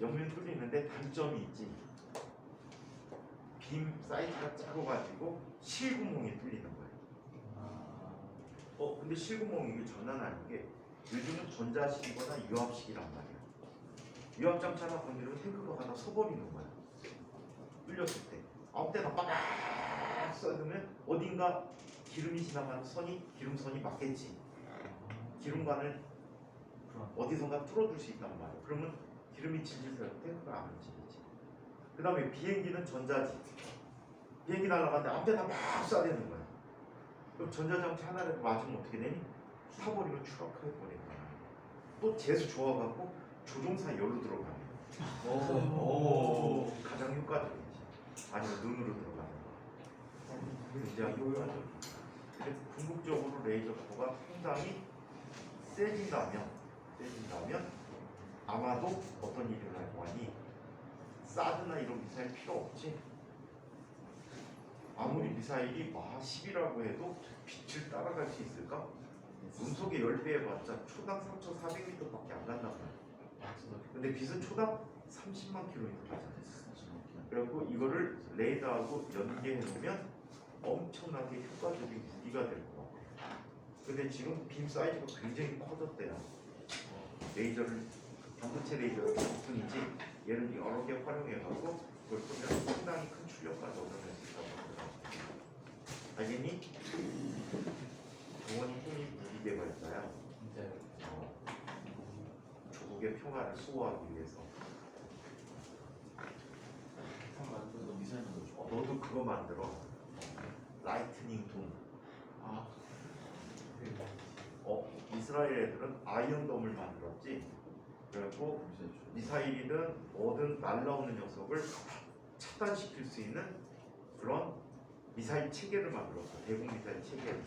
옆면 뚫리는데 단점이 있지. 빔 사이즈가 작아가지고 실구멍이 뚫리는 거예요. 근데 실구멍이 이게 장난 아닌 게, 요즘은 전자식이거나 유압식이란 말이야. 유압장치 하나 건드리면 탱크가 하나 서버리는 거야. 뚫렸을 때. 아무 때나 빠박 쏴두면 어딘가 기름이 지나가는 기름선이 맞겠지. 기름관을 어디선가 뚫어줄 수 있단 말이야. 그러면 기름이 질질 새고 탱크가 안 움직이지. 그 다음에 비행기는 전자지. 비행기 날아가는데 아무 데나 막 쏴대는 거야. 그럼 전자장치 하나라도 맞으면 어떻게 되니? 타버리면 추락해버리는 거야. 또 재수 좋아갖고 조종사 열로 들어가는 거야. 가장 효과적이지. 아니면 눈으로 들어가는 거야. 굉장히 효과적이지. 그래서 궁극적으로 레이저 포가 상당히 세진다면 아마도 어떤 일이 일어날 거 아니? 사드나 이런 미사일 필요 없지. 아무리 미사일이 10이라고 해도 빛을 따라갈 수 있을까? 음속의 10배 해봤자 초당 3,400m밖에 안 간단 말이야. 근데 빛은 초당 30만 km까지. 그래갖고 이거를 레이더하고 연계해 놓으면 엄청나게 효과적인 무기가 될 것 같아. 근데 지금 빔 사이즈가 굉장히 커졌대요. 레이저를 반도체 레이저가 뿐이지 얘를 여러 개 활용해갖고 그걸 쏘면 상당히 큰 출력까지 얻어낼 수 있다고 하더라고요. 알겠니? 정원이 꿈이 무기 개발자야. 조국의 평화를 수호하기 위해서. 너도 그거 만들어. 라이트닝 돔. 이스라엘 애들은 아이언돔을 만들었지. 그래갖고 미사일이든 뭐든 날라오는 녀석을 차단시킬 수 있는 그런 미사일 체계를 만들었어. 대공 미사일 체계를.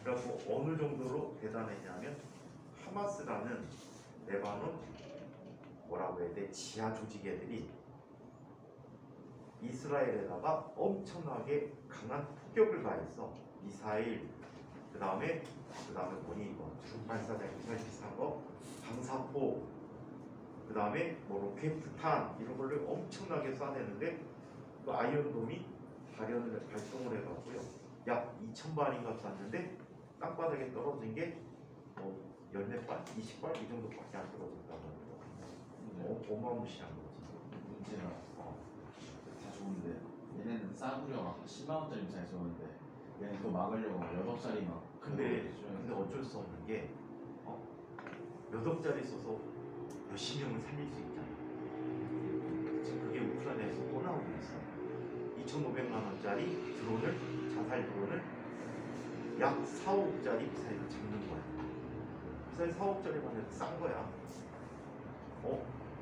그래갖고 어느 정도로 대단했냐면 하마스라는 레바논 뭐라고 해야 돼? 지하 조직 애들이 이스라엘에다가 엄청나게 강한 폭격을 가했어. 미사일, 그 다음에 뭐니 이거 중 발사장 미사일 비슷한 거, 방사포, 그 다음에 뭐 로켓탄 이런 걸로 엄청나게 쏴대는데 그 아이언돔이 발동을 해갖고요. 약 2,000발인가 쐈는데 땅바닥에 떨어진 게 뭐 10몇 발, 20발 이 정도밖에 안 떨어졌다고 하더라고요. 어마무시한 거지. 문제가 다 좋은데 얘네는 싸구려 막 10만 원짜리 미사일 쏘는데 얘는 그거 막으려고 8짜리 막. 근데 어쩔 수 없는 게 몇 억짜리 써서 몇십 명을 살릴 수 있잖아. 지금 그게 우크라이나에서 또 나오고 있어. 2,500만 원짜리 드론을, 자살 드론을 약 4억짜리 미사일을 잡는 거야. 미사일 4억짜리만 해도 싼 거야.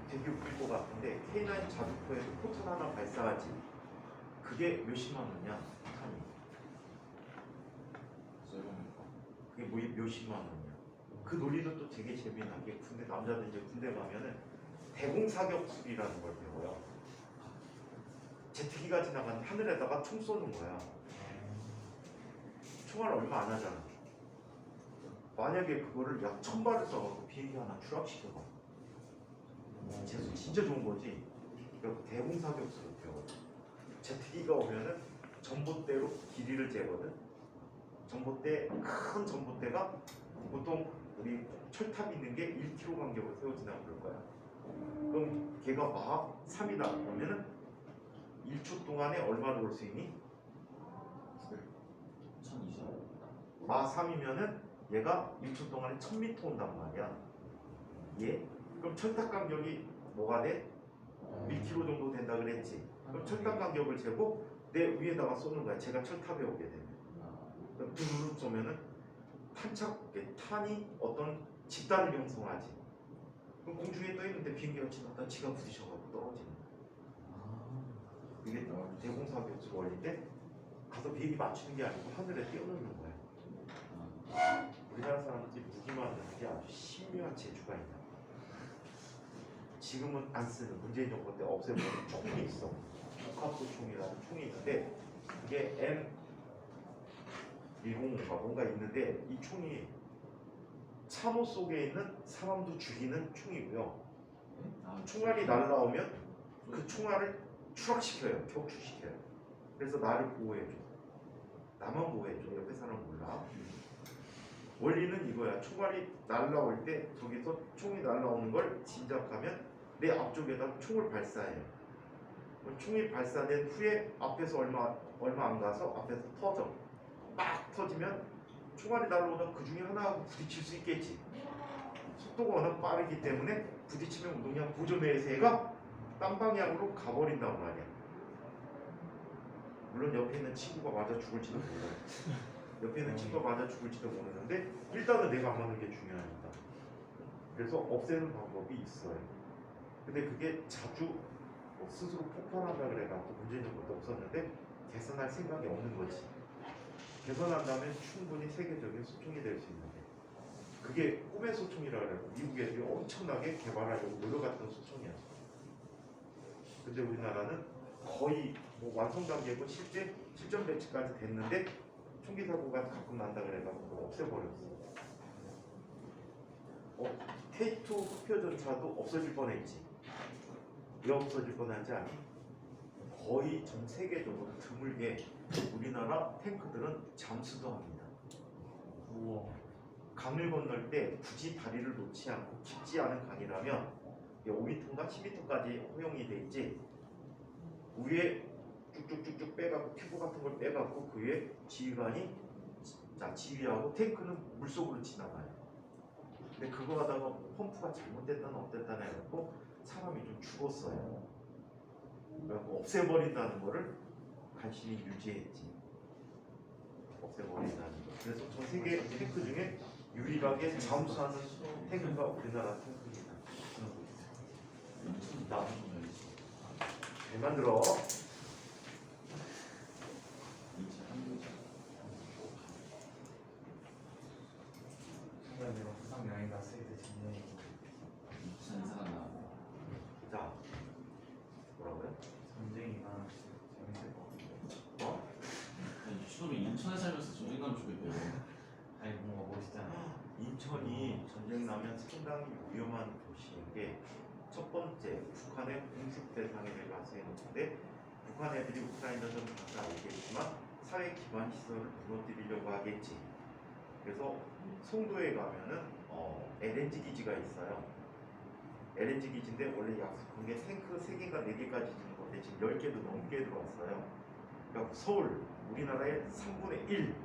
되게 웃길 것 같은데 K9 자주포에서 포탄 하나 발사하지. 그게 몇십만 원이야, 포탄이. 그게 뭐 몇십만 원이야. 그 논리도 또 되게 재미난 게 군대 남자들 이제 군대 가면은 대공사격술이라는 걸 배워요. 제트기가 지나가는 하늘에다가 총 쏘는 거야. 총알 얼마 안 하잖아. 만약에 그거를 약 1,000발을 쏴갖고 비행기 하나 추락시켜봐. 재수 진짜 좋은 거지. 그리고 대공사격술을 배워. 제트기가 오면은 전봇대로 길이를 재거든. 전봇대, 큰 전봇대가 보통 우리 철탑 있는 게 1km 간격으로 세워지나 그럴 거야. 그럼 걔가 막 3이다 그러면은 1초 동안에 얼마를 올 수 있니? 1020. 마 3이면은 얘가 1초 동안에 1000m 온단 말이야. 예? 그럼 철탑 간격이 뭐가 돼? 1km 정도 된다 그랬지. 그럼 철탑 간격을 재고 내 위에다가 쏘는 거야. 제가 철탑에 오게 되면. 그럼 두루룩 쏘면은 탄이 어떤 집단을 형성하지. 그럼 공중에 떠 있는데 비행기가 지나다 지가 부딪혀가지고 떨어지는 거야. 이게 대공사격술 원리인데 가서 비행기 맞추는 게 아니고 하늘에 띄워놓는 거야. 우리나라 사람들이 무기 만드는 게 아주 신묘한 재주가 있다. 지금은 안 쓰는 문재인 정부 때 없애버린 총이 있어. 복합도 총이라는 총이 있는데 그게 M105가 뭔가 있는데 이 총이 참호 속에 있는 사람도 죽이는 총이고요. 총알이 날라오면 그 총알을 추락시켜요. 격추시켜요. 그래서 나를 보호해줘. 나만 보호해줘. 옆에 사람 몰라. 원리는 이거야. 총알이 날라올 때 저기서 총이 날라오는 걸 짐작하면 내 앞쪽에다 총을 발사해요. 총이 발사된 후에 앞에서 얼마 안 가서 앞에서 터져. 막 터지면 총알이 날라오다 그 중에 하나하고 부딪힐 수 있겠지. 속도가 워낙 빠르기 때문에 부딪히면 그냥 보조매에서 얘가 딴 방향으로 가버린단 말이야. 물론 옆에 있는 친구가 맞아 죽을지도 몰라. 옆에 있는 친구가 맞아 죽을지도 모르는데 일단은 내가 안 맞는 게 중요하니까. 그래서 없애는 방법이 있어요. 근데 그게 자주 스스로 폭발한다 그래가지고 문제는 것도 없었는데 개선할 생각이 없는 거지. 개선한다면 충분히 세계적인 소총이 될 수 있는데 그게 꿈의 소총이라 그래요. 미국 애들이 엄청나게 개발하려고 노력했던 소총이야. 근데 우리나라는 거의 뭐 완성 단계고 실제 실전 배치까지 됐는데 총기 사고가 가끔 난다 그래가지고 없애버렸어. K2 흑표전차도 없어질 뻔했지. 왜 없어질 뻔한지 아니? 거의 전 세계적으로 드물게 우리나라 탱크들은 잠수도 합니다. 우와. 강을 건널 때 굳이 다리를 놓지 않고 깊지 않은 강이라면 5m인가 10m까지 허용이 돼 있지. 위에 쭉쭉쭉쭉 빼갖고 튜브 같은 걸 빼갖고 그 위에 지휘관이 지휘하고 탱크는 물속으로 지나가요. 근데 그거 하다가 펌프가 잘못됐다나 어땠다나 해갖고 사람이 좀 죽었어요. 그래갖고 없애버린다는 거를 간신히 유지했지. 없애버린다는 거. 그래서 전 세계 탱크 중에 유일하게 잠수하는 탱크가 우리나라 탱크입니다. 나 잘 만들어. 순간 내가 부상 여행 갔을 때 진영이 자, 뭐라고요? 전쟁이나 재밌을 것 같아. 어? 추dom이 인천에 살면서 전쟁감 주고 있대요. 아니 뭔가 멋있잖아. 인천이 전쟁 나면 상당히 위험한 도시인 게 첫 번째, 북한의 공습 대상이 될 가능성이 높은데 북한 애들이 우크라이나처럼 다 알겠지만 사회 기반 시설을 무너뜨리려고 하겠지. 그래서 송도에 가면은 LNG 기지가 있어요. LNG 기지인데 원래 약속한 게 탱크 3개가 4개까지 주는 건데 지금 10개도 넘게 들어왔어요. 그러니까 서울, 우리나라의 3분의 1,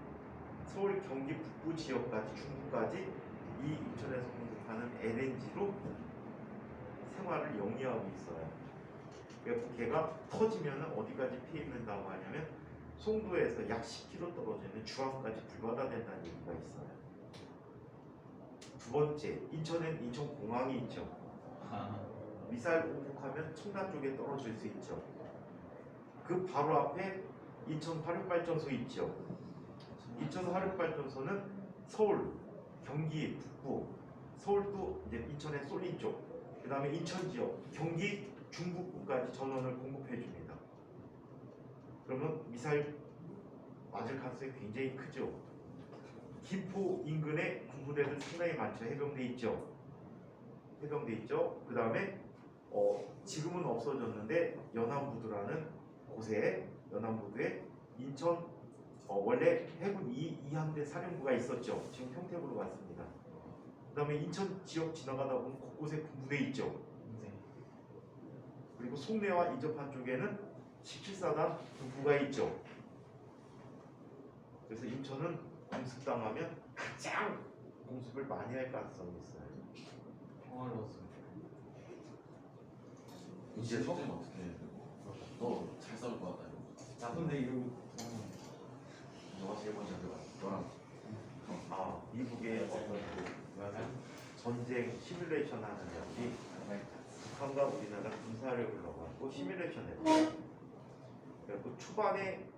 서울 경기 북부 지역까지 중부까지 이 인천에서 공급하는 LNG로 생활을 영위하고 있어요. 그래서 걔가 터지면 어디까지 피해 입는다고 하냐면 송도에서 약 10km 떨어져 있는 주황까지 불바다 된다는 얘기가 있어요. 두 번째, 인천엔 인천공항이 있죠. 미사일 오폭하면 청담 쪽에 떨어질 수 있죠. 그 바로 앞에 인천 화력발전소 있죠. 인천 화력발전소는 서울, 경기 북부, 서울도 이제 인천의 쏠린 쪽, 그 다음에 인천 지역, 경기 중북부까지 전원을 공급해 줍니다. 그러면 미사일 맞을 가능성이 굉장히 크죠. 김포 인근에 군부대들 상당히 많죠. 해병대 있죠. 해병대 있죠. 그 다음에 지금은 없어졌는데 연안부두라는 곳에 연안부두에 인천 원래 해군 2함대 사령부가 있었죠. 지금 평택으로 갔습니다. 그 다음에 인천 지역 지나가다 보면 곳곳에 군부대 있죠. 그리고 송내와 인접한 쪽에는 17사단 군부가 있죠. 그래서 인천은 공습당하면 가장 공습을 많이 할 가능성이 있어요. 평화로웠으면 이제 실제는 어떻게 해? 너잘 싸울 것 같다. 나쁜데 이러고 너가 제일 먼저 들어가. 너랑 미국의 어떤 전쟁 시뮬레이션 하는 애들이 북한과 우리나라 군사력을 넣어가지고 시뮬레이션 했어요. 그리고 초반에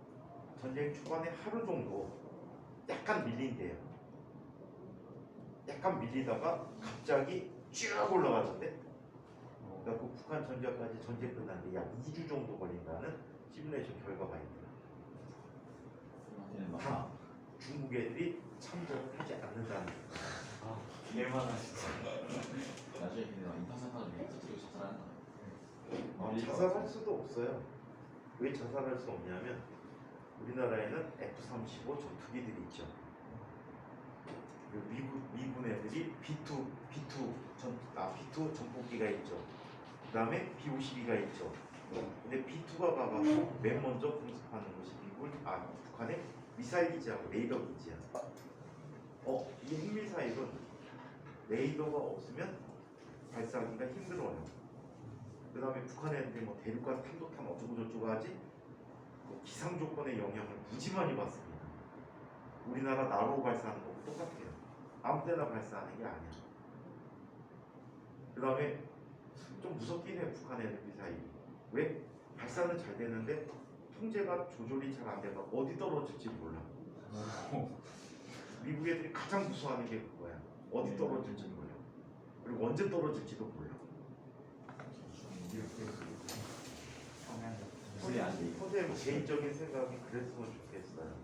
전쟁 초반에 하루 정도 약간 밀린대요. 약간 밀리다가 갑자기 쭉 올라가던데. 그래서 북한 전쟁까지 전쟁 끝났는데 약 2주 정도 걸린다는 시뮬레이션 결과가 있더라. 다 중국 애들이 참전을 하지 않는다는 거예요. 개만하 진짜. 나중에 그냥 인터넷하는 게 터뜨리고 자살하는 거야. 자살할 수도 없어요. 왜 자살할 수 없냐면 우리나라에는 F-35 전투기들이 있죠. 미군 애들이 B-2 전폭기가 있죠. 그 다음에 B-52가 있죠. 근데 B-2가 가가지고 맨 먼저 공습하는 것이 북한의 미사일 기지하고 레이더 기지야. 이 핵미사일은 레이더가 없으면 발사하기가 힘들어요. 그 다음에 북한 애들이 뭐 대륙간 탄도탄 어쩌고저쩌고 하지 기상 조건의 영향을 무지 많이 받습니다. 우리나라 나로 발사하는 거랑 똑같아요. 아무 때나 발사하는 게 아니야. 그 다음에 좀 무섭긴 해 북한 애들 미사일이. 왜? 발사는 잘 되는데 통제가 조절이 잘 안 돼서 어디 떨어질지 몰라. 미국 애들이 가장 무서워하는 게 그거야. 어디 떨어질지 몰라. 그리고 언제 떨어질지도 몰라. 소리 안 돼. 선생님 개인적인 생각이 그랬으면 좋겠어요.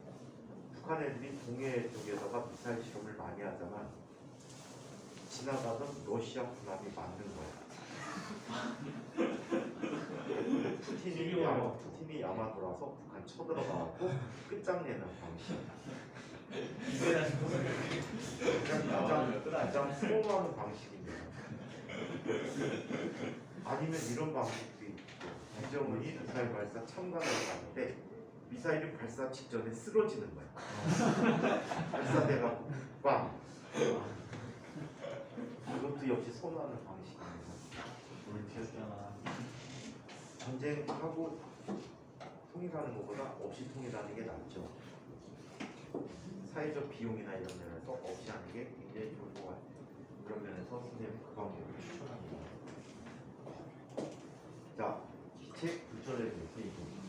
북한 애들이 동해 쪽에다가 미사일 실험을 많이 하잖아. 지나가던 러시아 군함이 맞는 거야. 푸틴이 야마토라서 북한 쳐들어가고 끝장내는 방식. 가장 수용하는 방식입니다. 아니면 이런 방식도 있고, 김정은이 미사일 발사 참관을 하는데 미사일이 발사 직전에 쓰러지는 거야. 발사대가 빵. 이것도 역시 선호하는 방식입니다. 옳겠잖아. 전쟁하고 통일하는 것보다 없이 통일하는 게 낫죠. 사회적 비용이나 이런 면에서 없이 하는 게 굉장히 좋을 것 같아요. 그런 면에서 선생님 그 방법을 추천합니다. 자, 기체 불전에 대해서 얘기합니다.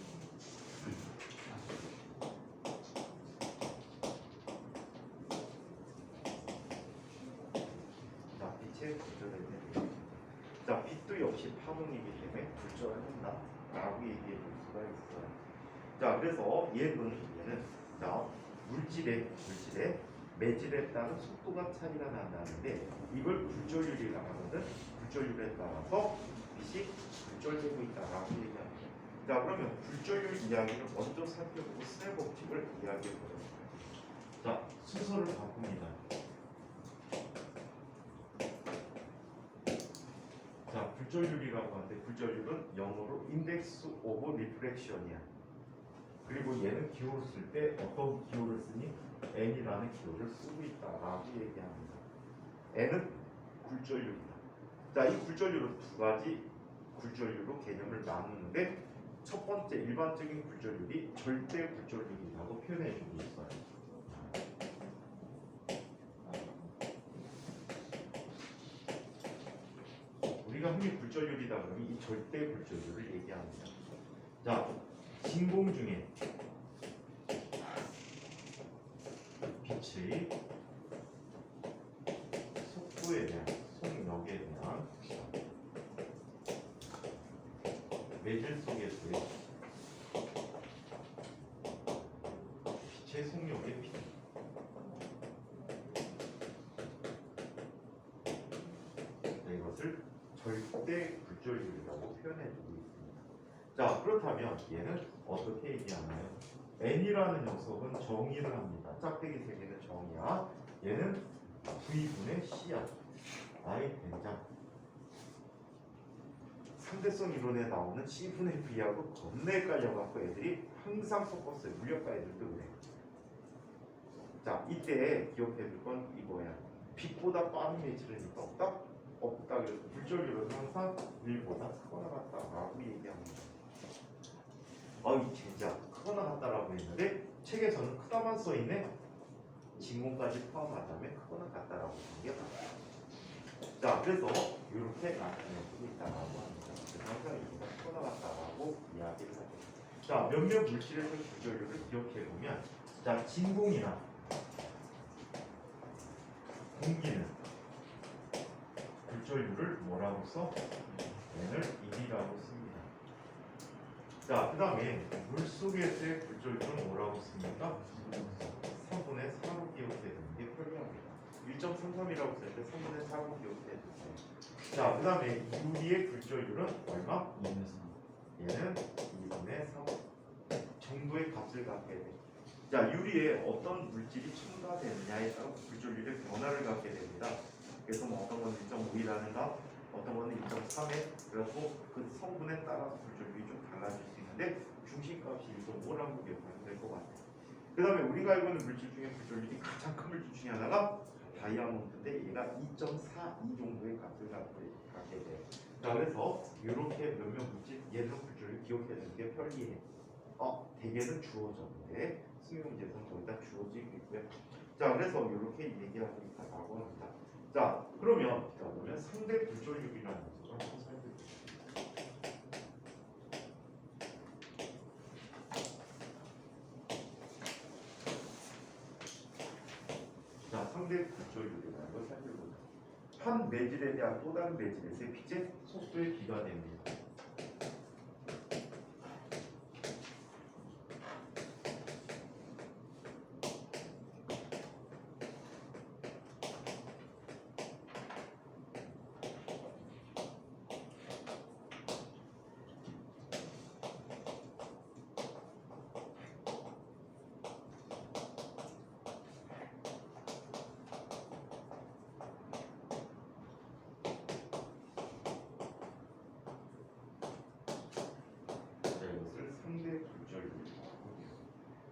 자, 빛의 불전에 대해서. 자, 빛도 역시 파동이기 때문에 불전을 한다 라고 얘기해 볼 수가 있어요. 자, 그래서 얘는 자, 물질의 매질에 따른 속도가 차이가 난다는데 이걸 굴절율이라고 하거든. 굴절율에 따라서 빛이 굴절되고 있다라고 얘기합니다. 자, 그러면 굴절율 이야기를 먼저 살펴보고 스넬 법칙을 이야기해 보도록 할게요. 자, 순서를 바꿉니다. 자, 굴절율이라고 하는데 굴절율은 영어로 인덱스 오브 리프렉션이야. 그리고 얘는 기호를 쓸 때 어떤 기호를 쓰니? n이라는 기호를 쓰고 있다라고 얘기합니다. n은 굴절율이다. 자, 이 굴절율은 두 가지 굴절율로 개념을 나누는데 첫 번째 일반적인 굴절율이 절대 굴절율이라고 표현해주고 있어요. 우리가 흔히 굴절율이다 그러면 이 절대 굴절율을 얘기합니다. 자, 진공 중에 빛의 속도에 대한 속력에 대한 매질 속에서의 빛의 속력의 비례. 이것을 절대 굴절율이라고 표현해주고 있습니다. 자, 그렇다면 얘는 어떻게 얘기하나요? n이라는 녀석은 정의를 합니다. 짝대기 세개는 정의야. 얘는 V분의 C야. 아이 된장. 상대성 이론에 나오는 C분의 V하고 겁나 헷갈려갖고 애들이 항상 섞었어요. 물리학과 애들도 그래. 자, 이때 기억해둘 건 이거야. 빛보다 빠른 매질은 있다 없다? 없다. 그래서 굴절율은 항상 1보다 크거나 같다라고 얘기합니다. 이 진짜 크거나 같다라고 했는데 책에서는 크다만 써있네. 진공까지 포함하자면 크거나 같다라고 하는 게 맞아요. 자, 그래서 이렇게 나타내고 있다라고 합니다. 그래서 항상 이거가 크거나 같다라고 이야기를 하죠. 자, 몇몇 물질에서 굴절율을 기억해보면 자, 진공이나 공기는 굴절율을 뭐라고 써? n을 1이라고 씁니다. 자, 그 다음에 물속에서의 굴절율은 뭐라고 씁니까? 3분의 4로 기억해야 되는 게 편리합니다. 1.33이라고 쓸 때 3분의 4로 기억해야 되세요. 자, 그 다음에 유리의 굴절율은 얼마? 2분의 3. 얘는 2분의 3 정도의 값을 갖게 돼. 자, 유리에 어떤 물질이 첨가되느냐에 따라 굴절율의 변화를 갖게 됩니다. 그래서 뭐 어떤 건 1.5이라든가 어떤 거는 1.3에 그래서 그 성분에 따라서 굴절율이 좀 달라질 수 있는데 중심값이 1.5라고 기억하면 될 것 같아요. 그 다음에 우리가 알고 있는 물질 중에 굴절율이 가장 큰 물질 중에 하나가 다이아몬드인데 얘가 2.42 정도의 값을 갖게 돼요. 자, 그래서 이렇게 몇몇 물질 얘는 굴절율 기억해야 되는 게 편리해. 대개는 주어졌는데 수능 문제에서는 거의 다 주어지고 있고요. 자, 그래서 이렇게 얘기하고 있다고 합니다. 자, 그러면 상대 굴절율이라는 것을 한번 살펴볼게요. 자, 상대 굴절율이라는 걸 살펴보자. 한 매질에 대한 또 다른 매질에서의 빛의 속도에 비교됩니다.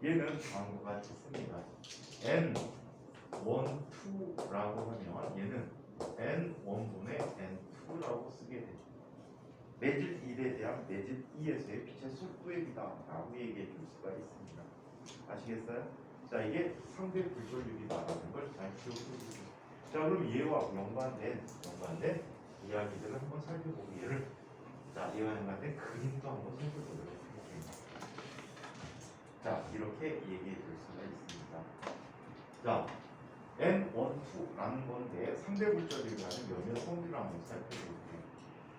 얘는 다음과 같이 씁니다. n 1, 2라고 하면 얘는 n1분의 n2라고 쓰게 돼요. 매질 1에 대한 매질 2에서의 빛의 속도액이다 라고 얘기해 줄 수가 있습니다. 아시겠어요? 자, 이게 상대 불전율이다라는 걸 잘 기억해 주세요. 자, 그럼 얘와 연관된 이야기들을 한번 살펴보고 자, 얘와 연관된 그림도 한번 살펴보도록 하겠습니다. 자, 이렇게 얘기해 줄 수가 있습니다. 자, N12라는 건데 상대 불전율이라는 몇몇 성질을 한번 살펴볼게요.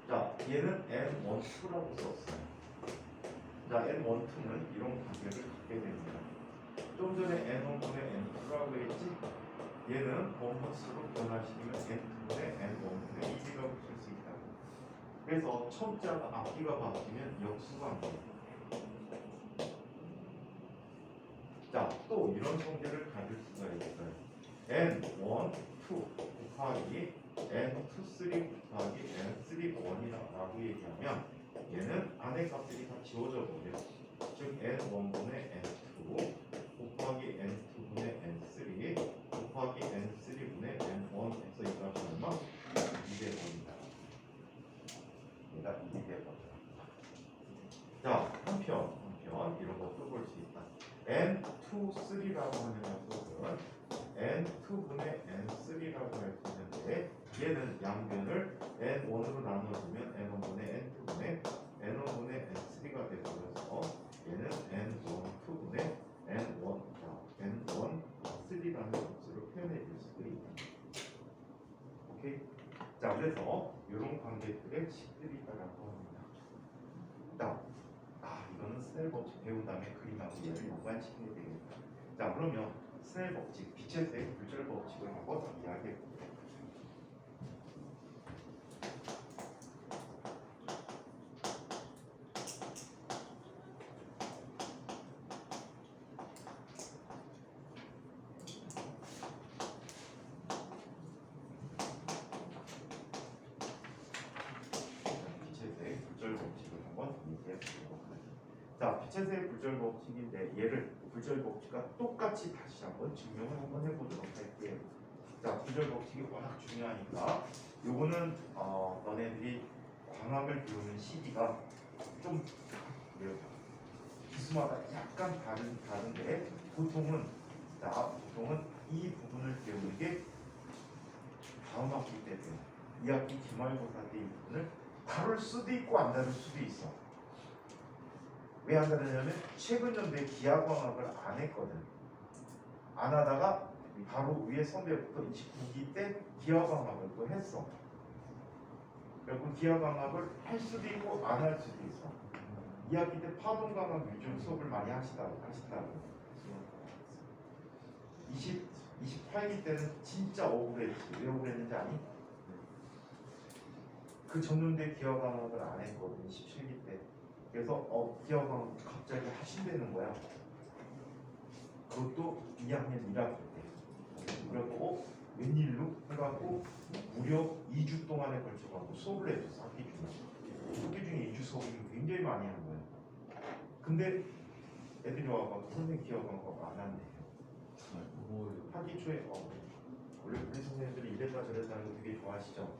자, 얘는 N12라고 썼어요. 자, N12는 이런 관계를 갖게 됩니다. 좀 전에 N1분의 N2라고 했지? 얘는 원분수로 변화시키면 N2분의 N1분의 1이라고 쓸 수 있다. 그래서 첨자가 앞뒤가 바뀌면 역수가 돼요. 자, 또 이런 성질을 가질 수가 있어요. N1, 2 곱하기 N2, 3 곱하기 N3, 1이라고 얘기하면 얘는 안의 값들이 다 지워져 버려요. 즉 N1분의 N2 곱하기 N2분의 N3 곱하기 N3분의 N1 해서 이 값이 얼마? 2대 버립니다. 얘가 2대 버려요. 자, 한편 이런 것도 볼 수 있다. N2, 3라고 하는 녀석은 N2분의 N3라고 할 수 있는데 얘는 양변을 N1으로 나눠주면 N1분의 N2분의 N1분의 N3가 되버려서 얘는 N1, 2분의 N1, N1, 3라는 값으로 표현해 줄 수도 있다. 오케이? 자, 그래서 이런 관계들의 식들이 있다라고 합니다. 이거는 스넬 법칙 배운 다음에 그림하고 얘를 연관시켜야 되겠다. 자, 그러면 스넬 법칙, 빛의 색, 불절 법칙을 한번 이야기해 볼게요. 빛의 색, 불절 법칙을 한번 얘기해 보도록 하겠습니다. 자, 빛의 색 불절 법칙인데 얘를 불절 법칙과 똑같이 다시 한번 증명을 한번 해보도록 할게요. 자, 불절 법칙이 워낙 중요하니까 요거는 너네들이 광학을 배우는 시기가 좀 기수마다 약간 다른데 보통은 이 부분을 배우는 게 다음 학기 때 돼요. 2학기 기말고사 때 이 부분을 다룰 수도 있고 안 다룰 수도 있어. 왜 안 다루냐면 최근 연도에 기하광학을 안 했거든. 안 하다가 바로 위에 선배부터 29기 때 기하광학을 또 했어. 그리고 기하광학을 할 수도 있고 안 할 수도 있어. 2학기 때 파동광학 위주 수업을 많이 하시다고. 28기 때는 진짜 억울했지. 왜 억울했는지 아니? 그 전년도에 기하광학을 안 했거든. 17기 때. 그래서 기하광학 갑자기 하신다는 거야. 그것도 2학년 1학기 때. 그래갖고 웬일로 해갖고 무려 2주 동안에 걸쳐갖고 수업을 해줬어. 학기 중에 2주 수업을 굉장히 많이 한 거야. 근데 애들이 와갖고 선생님 기하광학 안 한대요. 학기 초에 원래 우리 선생님들이 이랬다 저랬다는 거 되게 좋아하시죠.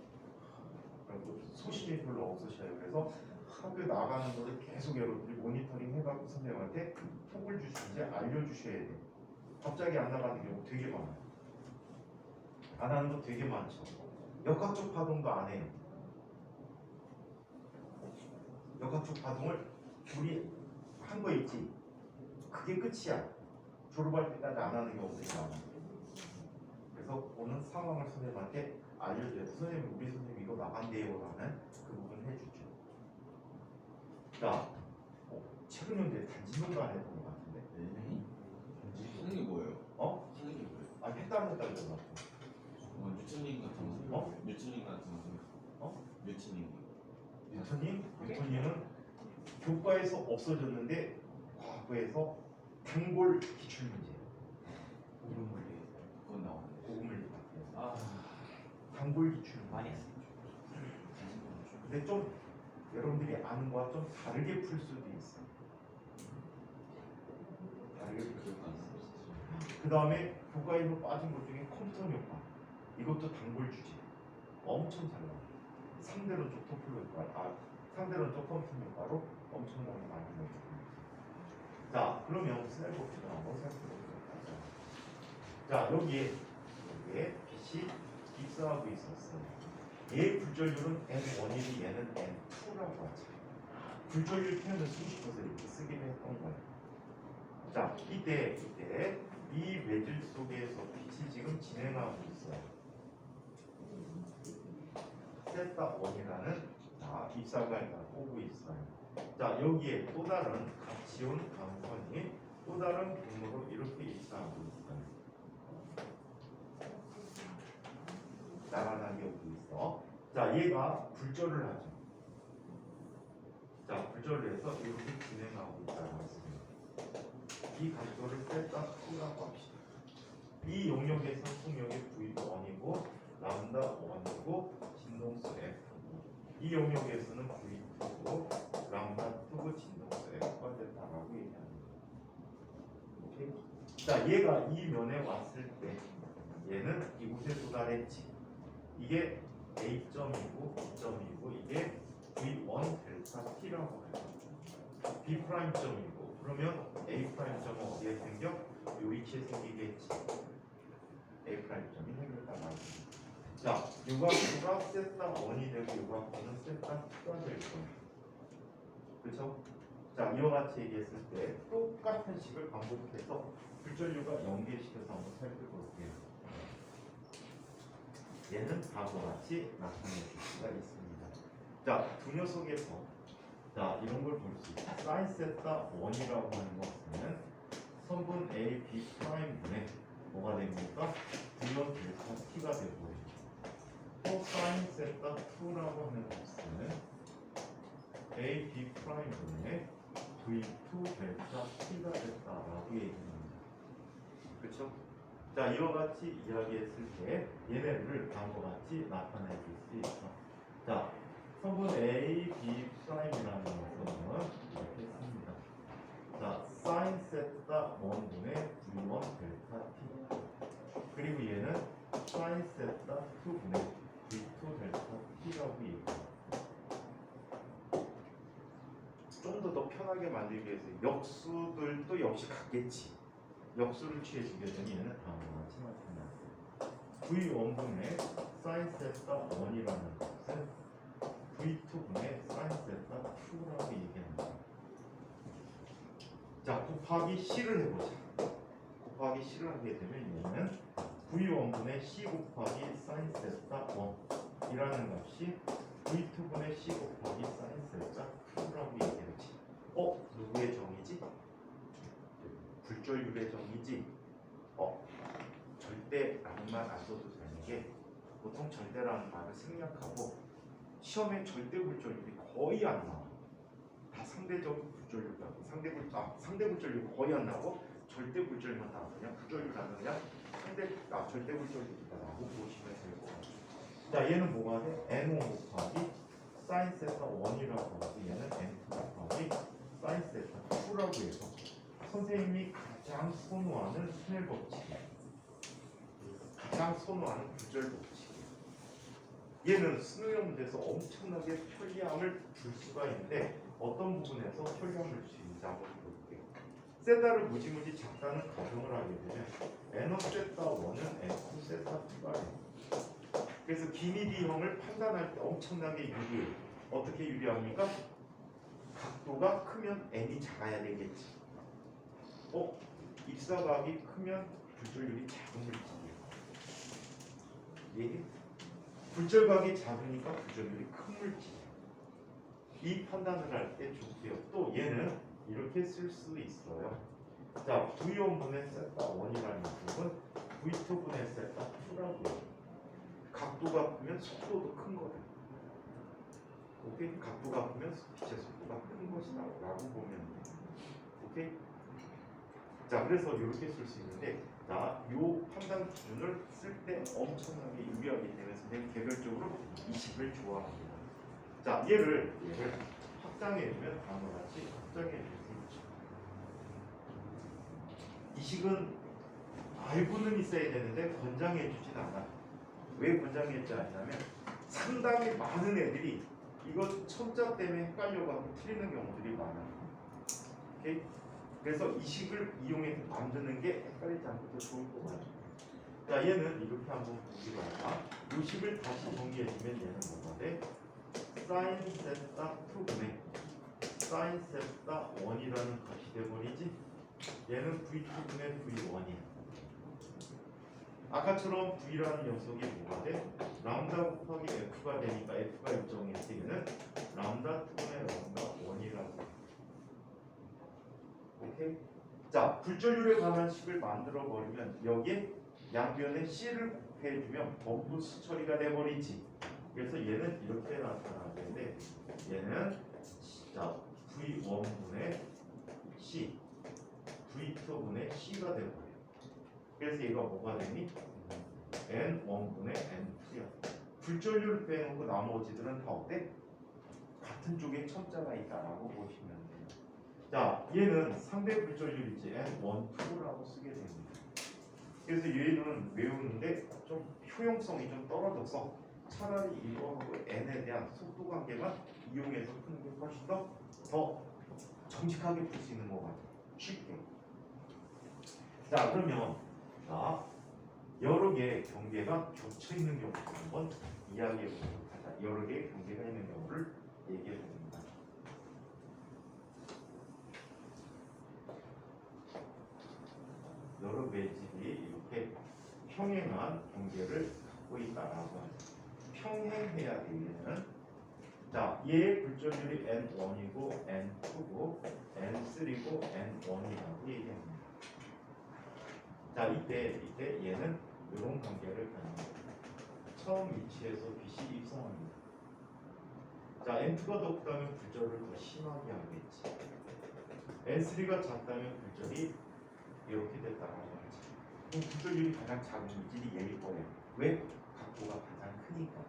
그리고 소신이 별로 없으셔요. 그래서 학교 나가는 거를 계속 여러분들이 모니터링 해갖고 선생님한테 톡을 주시는지 알려주셔야 돼. 갑자기 안 나가는 경우 되게 많아요. 안 하는 거 되게 많죠. 역학적 파동도 안 해요. 역학적 파동을 우리 한 거 있지. 그게 끝이야. 졸업할 때까지 안 하는 경우들이 많아요. 그래서 보는 상황을 선생님한테 알려줘야 돼. 선생님, 우리 선생님 이거 나간대요 라는 그 부분을 해주죠. 자, 최근 연도에 단지론도 안 했던 것 같은데. 하는 게 뭐예요? 하는 게 뭐예요? 했다는 것 같아. 뉴트닝 같은 거? 뉴트닝 같은 거? 뉴트닝. 뉴턴님은 교과에서 없어졌는데 과거에서 단골 기출문제. 고급물리. 그건 나오는데. 고급물리. 아, 단골 기출 많이 했어요. 근데 좀 여러분들이 아는 거와 좀 다르게 풀 수도 있어. 다르게 풀 기억나는 그 다음에 교과에서 빠진 것 중에 컴퓨터 효과. 이것도 단골 주제. 엄청 잘 나와요. 상대론적 토플 효과, 상대론적 컴퓨터 효과로 엄청나게 많이 나옵니다. 자, 그러면 셀 봅시다. 한번 살펴보도록 하죠. 자, 여기에 빛이 입사하고 있었어요. 얘의 불전율은 N1이고 얘는 N2라고 하죠. 불전율 표현을 쓰고 싶어서 이렇게 쓰기로 했던 거예요. 자, 이때 이 매질 속에서 빛이 지금 진행하고 있어요. 세타 1이라는 입사관이 오고 있어요. 자, 여기에 또 다른 같이 온 강선이 또 다른 경로로 이렇게 입사하고 있어요. 나란하게 오고 있어. 자, 얘가 불절을 하죠. 자, 불절을 해서 이렇게 진행하고 있다는 것입니다. 이 각도를 세타 2라고 합시다. 이 용역에서 속력이 V1이고 람다 1이고 진동수 F. 이 용역에서는 V2고 람다 2고 진동수 F가 됐다라고 얘기합니다. 오케이? 자, 얘가 이 면에 왔을 때 얘는 이곳에 도달했지. 이게 A점이고 B점이고 이게 V1 델타 T라고 해요. B 프라임점이고 그러면 A 프라임점은 어디에 생겨? 이 위치에 생기겠지. A 프라임점이 생겼단 말이야. 자, 유곽수가 세타 1이 되고 유곽수는 세타 2가 될 거예요. 그렇죠? 자, 이와 같이 얘기했을 때 똑같은 식을 반복해서 불전류가 연계시켜서 한번 살펴볼게요. 얘는 다음과 같이 나타낼 수가 있습니다. 자, 두 녀석에서 자, 이런 걸 볼 수 있다. 사인 세타 1이라고 하는 것은 선분 A, B 프라임분의 뭐가 됩니까? 분명 델타 T가 되고 또 사인 세타 2라고 하는 것은 A, B 프라임분의 V2 델타 T가 됐다라고 얘기합니다. 그렇죠? 자, 이와 같이 이야기했을 때 얘네를 다음과 같이 나타낼 수 있죠. 자, 성분 A, B 프라임이라는 것은 이렇게 씁니다. 자, 사인 세타 1분의 V1 델타 T. 그리고 얘는 사인 세타 2분의 V2 델타 T라고 얘기합니다. 좀 더 편하게 만들기 위해서 역수들도 역시 같겠지. 역수를 취해주게 되면 얘는 다음과 같이 나타납니다. V1분의 사인 세타 1이라는 것은 V2분의 사인 세타 2라고 얘기합니다. 자, 곱하기 C를 해보자. 곱하기 C를 하게 되면 얘는 V1분의 C 곱하기 사인 세타 1이라는 값이 V2분의 C 곱하기 사인 세타 2라고 얘기하지. 누구의 정의지? 불절율의 정의지. 절대라는 말 안 써도 되는 게 보통 절대라는 말을 생략하고 시험에 절대 불절율이 거의 안 나와. 다 상대적 불절율 나고 상대 불절율 거의 안 나고 절대 불절율만 나와. 그냥 불절율하면 그냥 절대 불절율이다라고 보시면 될 것 같아요. 자, 얘는 뭐가 돼? N1 곱하기 사인 세타 1이라고 하고 얘는 N2 곱하기 사인 세타 2라고 해서 선생님이 가장 선호하는 스넬 법칙이에요. 가장 선호하는 구절 법칙이에요. 얘는 수능 문제에서 엄청나게 편리함을 줄 수가 있는데 어떤 부분에서 편리함을 줄 수 있는지 한번 볼게요. 세타를 무지무지 작다는 가정을 하게 되면 N 세타 1은 N 세타 2가 돼요. 그래서 기미디형을 판단할 때 엄청나게 유리해요. 어떻게 유리합니까? 각도가 크면 N이 작아야 되겠지. 입사각이 크면 불절율이 작은 물질이에요. 얘기? 불절각이 작으니까 불절율이 큰 물질이에요. 이 판단을 할 때 좋고요. 또 얘는 이렇게 쓸 수 있어요. 자, V1분의 세타 1이라는 값은 V2분의 세타 2라고 해요. 각도가 크면 속도도 큰 거다. 오케이? 각도가 크면 빛의 속도가 큰 것이다 라고 보면 돼요. 오케이? 자, 그래서 이렇게 쓸 수 있는데 자, 요 판단 기준을 쓸 때 엄청나게 유리하기 때문에 선생님 개별적으로 이 식을 좋아합니다. 자, 얘를 확장해 주면 다음과 같이 확장해 줄 수 있죠. 이 식은 알고는 있어야 되는데 권장해 주진 않아. 왜 권장해 주지 않냐면 상당히 많은 애들이 이거 첨자 때문에 헷갈려가지고 틀리는 경우들이 많아. 오케이? 그래서 이 식을 이용해서 만드는 게 헷갈리지 않고 더 좋을 것 같아. 자, 얘는 이렇게 한번 보기로 하자. 이 식을 다시 정리해주면 얘는 뭐가 돼? 사인 세타 2분의 사인 세타 1이라는 값이 돼버리지? 얘는 V2분의 V1이야. 아까처럼 V라는 녀석이 뭐가 돼? 람다 곱하기 F가 되니까 F가 일정일 때는 람다 2분의 람다 1이라고. 오케이? 자, 굴절률에 관한 식을 만들어 버리면 여기에 양변에 C를 곱해주면 범부 수처리가 돼버리지. 그래서 얘는 이렇게 나타나는데 얘는 자 V1분의 C, V2분의 C가 돼버려. 그래서 얘가 뭐가 되니? N1분의 N2야. 굴절률을 빼놓고 나머지들은 다 어때? 같은 쪽에 첨자가 있다라고 보시면 돼요. 자, 얘는 상대 굴절률이지 N1, 2라고 쓰게 됩니다. 그래서 얘는 외우는데 좀 효용성이 좀 떨어져서 차라리 이거하고 N에 대한 속도 관계만 이용해서 푸는 게 훨씬 더 정직하게 풀 수 있는 것 같아요. 쉽게. 자, 그러면 자, 여러 개의 경계가 겹쳐 있는 경우를 한번 이야기해 보도록 하자. 여러 개의 경계가 있는 경우를 얘기해 봅니다. 여러 매집이 이렇게 평행한 경계를 갖고 있다라고 하죠. 평행해야 되는 자, 얘의 굴절률이 N1이고 N2고 N3고 N1이라고 얘기합니다. 자, 이때 얘는 이런 관계를 갖는 거예요. 처음 위치에서 빛이 입성합니다. 자, N2가 더 크다면 굴절을 더 심하게 하겠지. N3가 작다면 굴절이 이렇게 됐다고 하지. 그럼 굴절률이 가장 작은 물질이 얘일 거예요. 왜? 각도가 가장 크니까.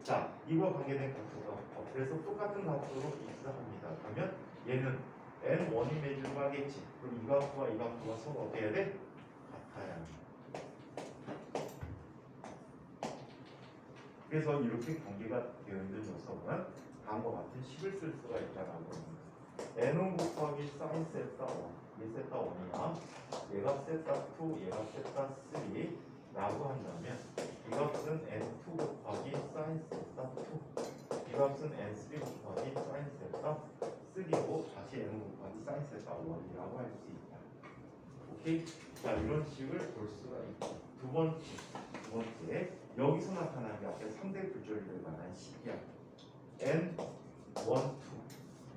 자, 이와 관계된 각도가 그래서 똑같은 각도로 입사합니다. 그러면 얘는 N1이 매주로 하겠지. 그럼 이 각도와 이 각도가 서로 어떻게 해야 돼? 같아야 합니다. 그래서 이렇게 관계가 되어 있는 녀석은 다음과 같은 식을 쓸 수가 있다라고 합니다. N1 곱하기 사인 세타 1, 얘 세타 1이야. 얘가 세타 2, 얘가 세타 3라고 한다면 이 값은 N2 곱하기 사인 세타 2, 이 값은 N3 곱하기 사인 세타 3고 다시 N 곱하기 사인 세타 1이라고 할 수 있다. 오케이? 자, 이런 식을 볼 수가 있고 두 번째 여기서 나타난 게 앞에 상대 굴절률에 관한 식이야. N1, 2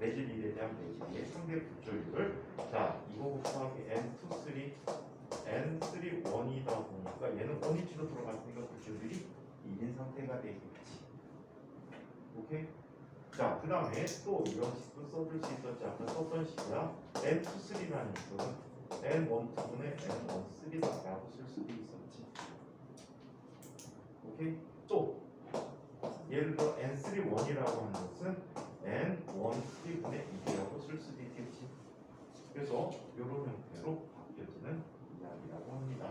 매질 1에 대한 매질의 상대 굴절률을 자, 이거 곱하기 N2, 3 N3, 1이다 보니까 얘는 원위치로 들어갔으니까 굴절률이 1인 상태가 되겠지. 오케이? 자, 그 다음에 또 이런 식도 써줄 수 있었지. 아까 썼던 식이야. N2, 3라는 식은 N1, 2분의 N1, 3다라고 쓸 수도 있었지. 오케이? 또 예를 들어 N3, 1이라고 하는 것은 N1, 3분의 2라고 쓸 수도 있겠지. 그래서 이런 형태로 바뀌어지는 이야기라고 합니다.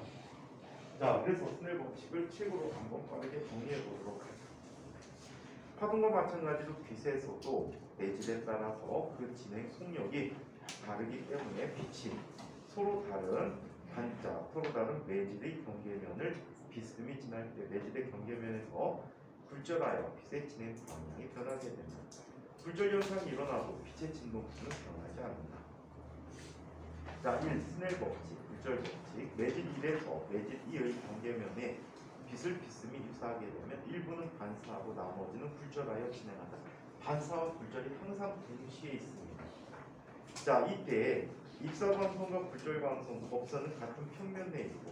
자, 그래서 스넬 법칙을 책으로 한번 빠르게 정리해 보도록 하죠. 파동과 마찬가지로 빛에서도 내질에 따라서 그 진행 속력이 다르기 때문에 빛이 서로 다른 반자, 서로 다른 매질의 경계면을 비스듬히 지날 때 매질의 경계면에서 굴절하여 빛의 진행 방향이 변하게 됩니다. 굴절 현상이 일어나도 빛의 진동수는 변하지 않는다. 자, 1. 스넬 법칙, 굴절 법칙. 매질 1에서 매질 2의 경계면에 빛을 비스듬히 입사하게 되면 일부는 반사하고 나머지는 굴절하여 진행한다. 반사와 굴절이 항상 동시에 있습니다. 자, 이때 입사광선과 굴절광선 법선은 같은 평면 내에 있고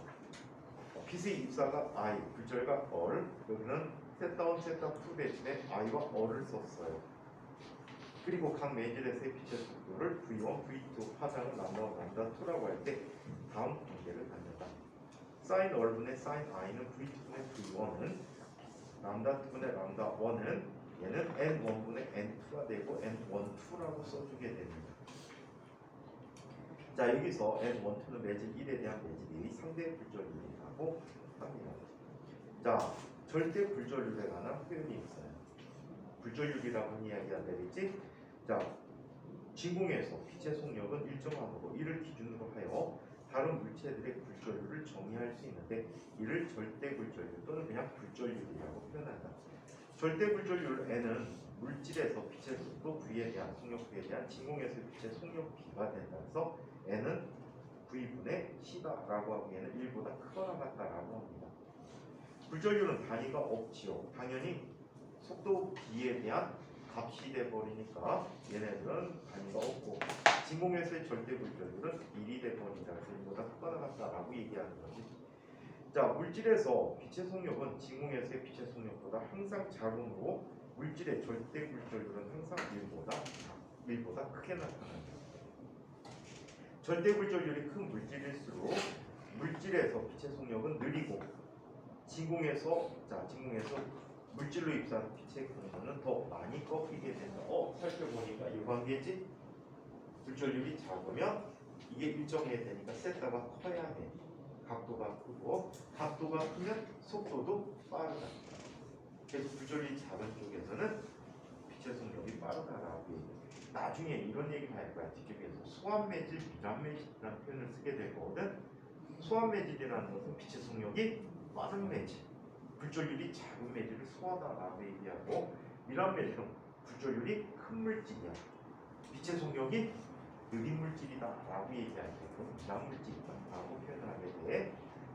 빛의 입사가 I, 굴절과 얼, 여기는 세타1, 세타2 대신에 I와 얼을 썼어요. 그리고 각 매질에서의 빛의 속도를 V1, V2, 파장을 람다2라고 할 때 다음 관계를 갖는다. 사인 얼분의 사인 I는 V2분의 V1은 람다2분의 람다1은 얘는 N1분의 N2가 되고 N1, 2라고 써주게 됩니다. 자 여기서 N12는 매질 1에 대한 매질이 상대 불절율이라고 합니다. 자 절대 불절율에 관한 표현이 있어요. 불절율이라고 이야기가 되겠지. 자 진공에서 빛의 속력은 일정함으로 이를 기준으로 하여 다른 물체들의 불절율을 정의할 수 있는데 이를 절대 불절율 또는 그냥 불절율이라고 표현한다. 절대 불절율 N은 물질에서 빛의 속도 V에 대한 속력 V에 대한 진공에서 빛의 속력 B가 된다면서 N은 V분의 C다라고 하기에는 1보다 크거나 같다라고 합니다. 불절율은 단위가 없지요. 당연히 속도 B에 대한 값이 돼버리니까 얘네들은 단위가 없고 진공에서의 절대 불절율은 1이 돼버린다. 그래서 1보다 크거나 같다라고 얘기하는 거지. 자 물질에서 빛의 속력은 진공에서의 빛의 속력보다 항상 작으므로 물질의 절대 불절율은 항상 1보다 크게 나타난다. 절대 불절율이 큰 물질일수록 물질에서 빛의 속력은 느리고 진공에서 물질로 입수하는 빛의 공간은 더 많이 꺾이게 된다. 살펴보니까 이 관계지. 불절율이 작으면 이게 일정해야 되니까 세타가 커야 해. 각도가 크고 각도가 크면 속도도 빠르다. 그래서 불절율이 작은 쪽에서는 빛의 속력이 빠르다라고 얘기해요. 나중에 이런 얘기를 할 거야. 뒤쪽에서 소환매질, 미란매질이라는 표현을 쓰게 될 거거든. 소환매질이라는 것은 빛의 속력이 빠른 매질, 불절율이 작은 매질을 소화다라고 얘기하고, 미란매질은 불절율이 큰 물질이야, 빛의 속력이 느린 물질이다라고 얘기할 때 그건 미란물질이다라고 표현을 하게 돼.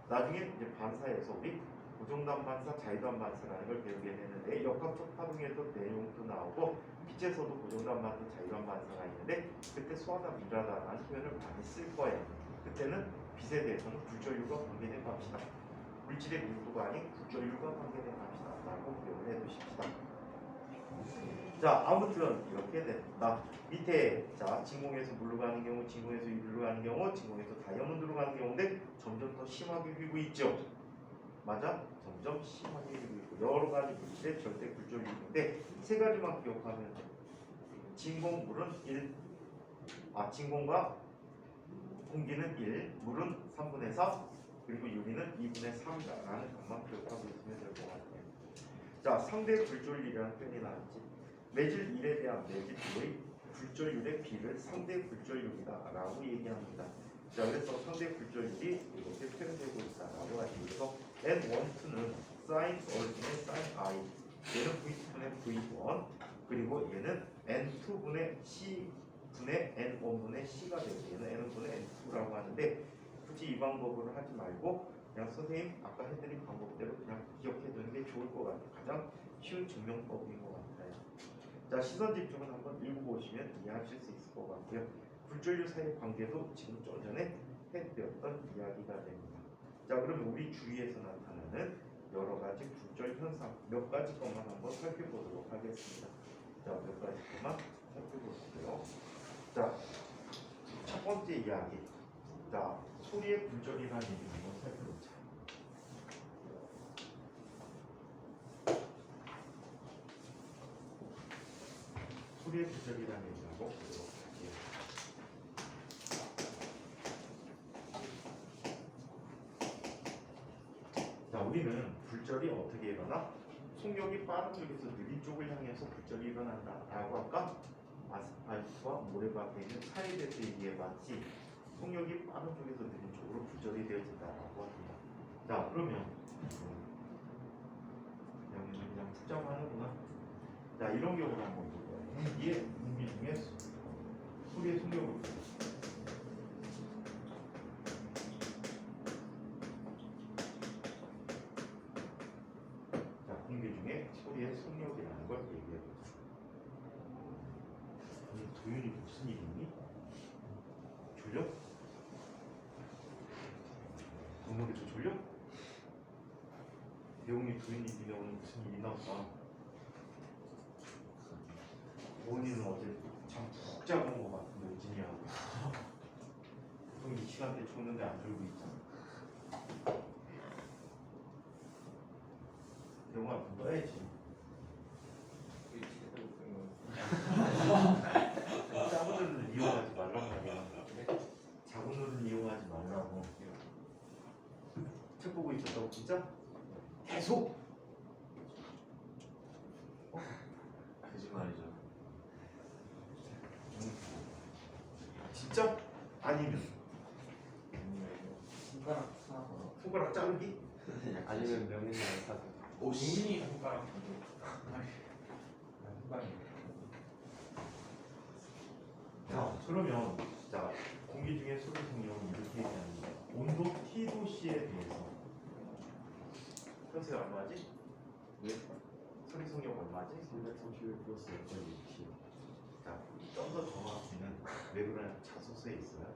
나중에 이제 반사에서 우리 고정단 반사, 자유단 반사라는 걸 배우게 되는데 역학적 파동에도 내용도 나오고 빛에서도 고정단 반사, 자유단 반사가 있는데 그때 소하다 미라다라는 표현을 많이 쓸 거예요. 그때는 빛에 대해서는 불절율과 관계된 값이다. 물질의 밀도가 아닌 불절율과 관계된 값이다 라고 기억을 해두십시다. 자 아무튼 이렇게 된다. 밑에 자 진공에서 물로 가는 경우, 진공에서 유리로 가는 경우, 진공에서 다이아몬드로 가는 경우인데 점점 더 심하게 휘고 있죠. 맞아? 점점 심하게 휘고 있고 여러 가지 물질의 절대 불절율인데 세 가지만 기억하면 돼. 진공물은 1, 진공과 공기는 1, 물은 3분의 4, 그리고 유리는 2분의 3이다라는 것만 기억하고 있으면 될 것 같아요. 자, 상대 불절율이라는 표현이 나왔지. 매질 1에 대한 매질 2의 불절율의 비를 상대 불절율이다라고 얘기합니다. 자, 그래서 상대 불절율이 이렇게 표현되고 있다라고 하죠. 그래서 N12는 sin 얼분의 sin i, 얘는 V2분의 V1, 그리고 얘는 N2분의 C 분의 N1분의 C가 되고 얘는 N분의 N2라고 하는데 굳이 이 방법으로 하지 말고 그냥 선생님 아까 해드린 방법대로 그냥 기억해두는 게 좋을 것 같아요. 가장 쉬운 증명법인 것 같아요. 자, 시선 집중은 한번 읽어보시면 이해하실 수 있을 것 같고요. 불절율 사이의 관계도 지금 좀 전에 해드렸던 이야기가 됩니다. 자, 그러면 우리 주위에서 나타나는 여러 가지 불절 현상 몇 가지 것만 한번 살펴보도록 하겠습니다. 자, 몇 가지 것만 살펴보시고요. 자, 첫 번째 이야기. 자, 소리의 불절이라는 얘기를 한번 살펴보자. 소리의 불절이라는 얘기하고 보도록 할게요. 자, 우리는 불절이 어떻게 일어나? 속력이 빠른 쪽에서 느린 쪽을 향해서 불절이 일어난다라고 할까? 아스팔트와 모래밭에 있는 차에 대해서 얘기해봤지. 속력이 빠른 쪽에서 느린 쪽으로 불절이 되어진다라고 합니다. 자, 그러면 그냥复잡하는구나. 자, 이런 경우를 한번 볼 거예요. 이게 공기 중에 소리의 속력을 볼게요. 자, 공기 중에 소리의 속력이라는 걸 얘기해 보죠. 도윤이 무슨 일이니? 졸려? 동물이도 졸려? 대웅이 도윤이 니네 오늘 무슨 일이 나왔다. 도윤이는 어제 잠 푹 자본 것 같은데 우진이하고 보통 이 시간대 줬는데 안 졸고 있잖아. 대웅아 좀 떠야지. 짬들을 이용하지 말란 말이야. 있었다고 진짜? 계속 거짓말이죠. 진짜? 아니면 손가락 사고 손가락 자르기? 아니면 명예를 사서 오씨. 손가락 손가락 자 그러면 자 공기 중에 소리 성형은 이렇게 얘기하는 거예요. 온도 T도씨에 대해서 현재 얼마지? 예? 소리 성형 얼마지? 331 플러스 0.2kg. 자, 좀 더 정확히는 왜 그러냐 자소서에 있어요.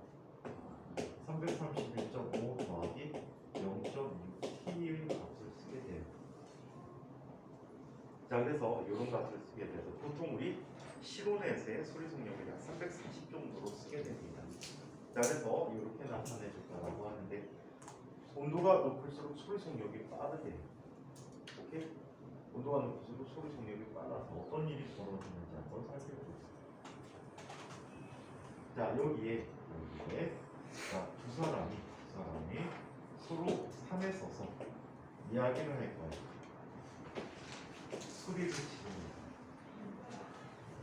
331.5 더하기 0.6T의 값을 쓰게 돼요. 자, 그래서 이런 값을 쓰게 돼서 보통 우리 실온에서의 소리 속력을 약 330 정도로 쓰게 됩니다. 자, 그래서 이렇게 나타내 줄까라고 하는데 온도가 높을수록 소리 속력이 빠르대요. 오케이? 온도가 높을수록 소리 속력이 빨라서 어떤 일이 벌어지는지 한번 살펴보겠습니다. 자 여기에 자, 두 사람이 서로 산에 서서 이야기를 할 거예요. 소리를 지릅니다.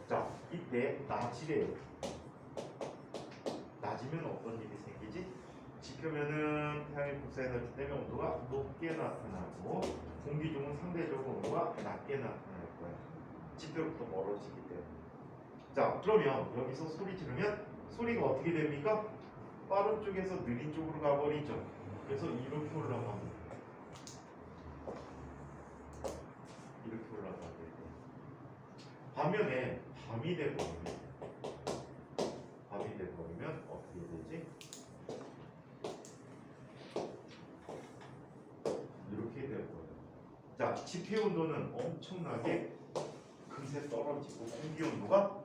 자 이때 낮이래요. 낮이면 어떤 일이 생기지? 지표면은 태양의 복사에너지 때문에 온도가 높게 나타나고 공기 중은 상대적으로 온도가 낮게 나타날 거예요. 지표로부터 멀어지기 때문에. 자 그러면 여기서 소리 지르면 소리가 어떻게 됩니까? 빠른 쪽에서 느린 쪽으로 가버리죠. 그래서 이렇게 올라갑니다. 이렇게 올라가게 돼요. 반면에 밤이 돼버리면 어떻게 되지? 이렇게 돼버려요. 자, 지표 온도는 엄청나게 금세 떨어지고 공기 온도가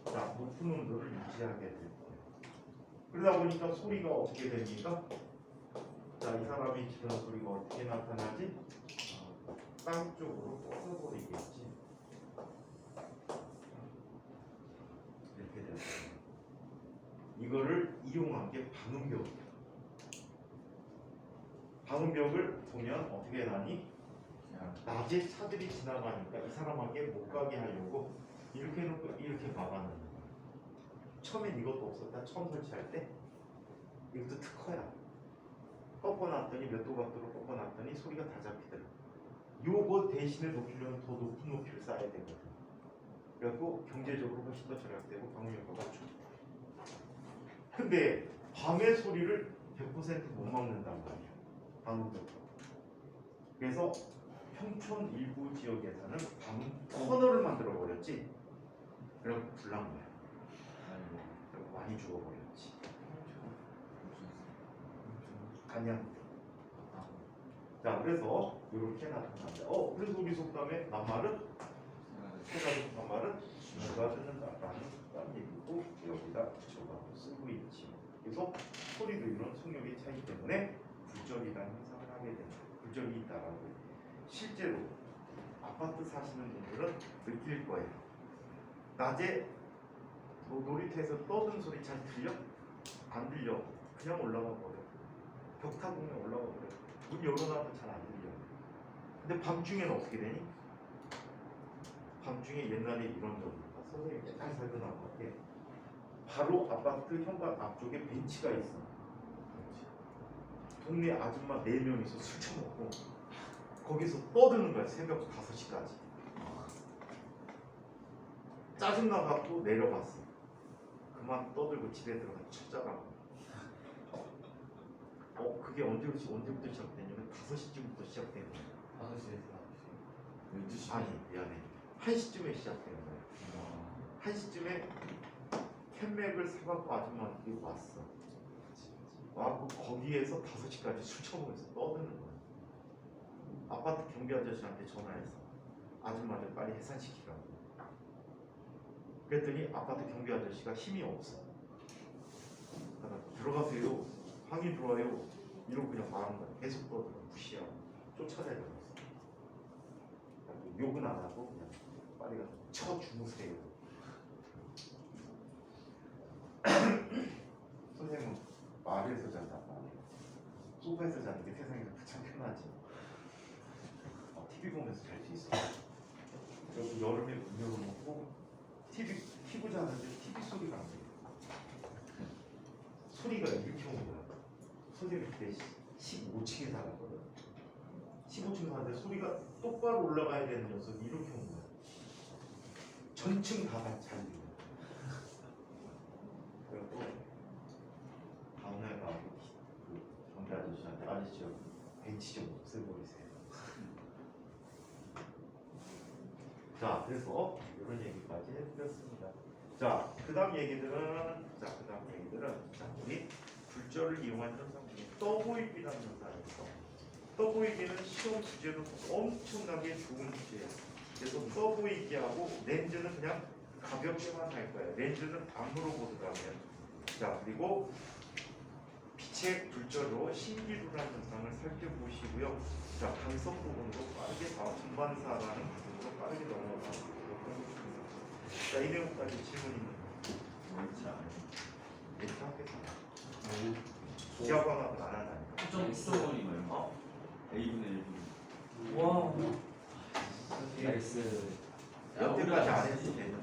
자, 높은 온도를 유지하게 될 거예요. 그러다 보니까 소리가 어떻게 됩니까? 자, 이 사람이 지르는 소리가 어떻게 나타나지? 땅 쪽으로 뻗어버리겠지. 이렇게 돼요. 이거를 이용한 게 방음벽이에요. 방음벽을 보면 어떻게 나니? 낮에 차들이 지나가니까 이 사람에게 못 가게 하려고 이렇게 해놓고 이렇게 막아놓는 거야. 처음엔 이것도 없었다. 처음 설치할 때 이것도 특허야. 꺾어놨더니 몇 도 각도로 꺾어놨더니 소리가 다 잡히더라. 요거 대신에 높이려면 더 높은 높이를 쌓아야 되거든. 그래갖고 경제적으로 훨씬 더 절약되고 방음 효과가 좋고. 근데 밤의 소리를 100% 못 막는단 말이야. 방음벽. 그래서 평촌 일부 지역에서는 방음 터널을 만들어 버렸지. 그래갖고 불난 거야. 그래서 많이 죽어버렸지. 간양. 자, 그래서 이렇게 나타납니다. 그래서 우리 속담에 낱말은 새가 듣는 낱말은 쥐가 듣는다라는 속담 얘기고 여기다 붙여가고 쓰고 있지. 그래서 소리도 이런 속력의 차이 때문에 굴절이라는 현상을 하게 됩니다. 굴절이 있다라고. 실제로 아파트 사시는 분들은 느낄 거예요. 낮에 놀이터에서 떠드는 소리 잘 들려? 안 들려. 그냥 올라가 버려. 벽 타고 그냥 올라가 버려. 문 열어놔도 잘 안 들려. 근데 밤중에는 어떻게 되니? 밤중에 옛날에 이런 적이 있다. 선생님이 맨날 살던 아파트에 바로 아파트 현관 앞쪽에 벤치가 있어. 동네 아줌마 4명이서 술 처먹고 거기서 떠드는 거야. 새벽 5시까지. 짜증나갖고 내려갔어. 그만 떠들고 집에 들어가 찾아가고. 그게 언제부터 시작되냐면 5시쯤부터 시작된 거야. 5시에서 12시. 아니 미안해. 1시쯤에 시작된 거야. 1시쯤에 캔맥을 사갖고 아줌마한테 왔어. 와갖고 거기에서 5시까지 술 처먹으면서 떠드는 거야. 아파트 경비 아저씨한테 전화해서 아줌마들 빨리 해산시키라고. 그랬더니 아파트 경비 아저씨가 힘이 없어. 들어가세요. 항의 들어와요. 이러고 그냥 말한 거야. 계속 떠들어. 무시하고 쫓아내버렸어. 욕은 안 하고 그냥 빨리 가서 쳐 주무세요. 선생님은 말에서 잔단 말이에요. 소파에서 자는 게 세상에서 가장 편하지. TV 보면서 잘 수 있어. 그리고 여름에 문 열어놓고 TV 자는데 TV 소리가 안 돼. 소리가 이렇게 오는 거야. 소리가 그때 15층에 살았거든. 15층에 사는데 소리가 똑바로 올라가야 되는 녀석이 이렇게 오는 거야. 전층 다 잘 들려. 그리고 다음날 가고 그 경비 아저씨한테 아저씨 벤치 좀 없애버리세요. 자, 그래서 이런 얘기까지 해드렸습니다. 자, 그다음 얘기들은 우리 불절을 이용한 현상 중에 떠보이기라는 현상이 있어. 떠보이기는 시험 주제로 엄청나게 좋은 주제예요. 그래서 떠보이기하고 렌즈는 그냥 가볍게만 할 거예요. 렌즈는 암으로 보더라고요. 자, 그리고 빛의 불절로 신기루라는 현상을 살펴보시고요. 자, 강성 부분으로 빠르게 전반사라는 부분으로 빠르게 넘어가고 자, 이 내용까지 질문 있는 거. 멘트 하겠습니다. 기하 방학은 안 한다니까. 수정원이 뭐예요? A분의 1분. 와. 나이스. 여태까지 안 했을 때는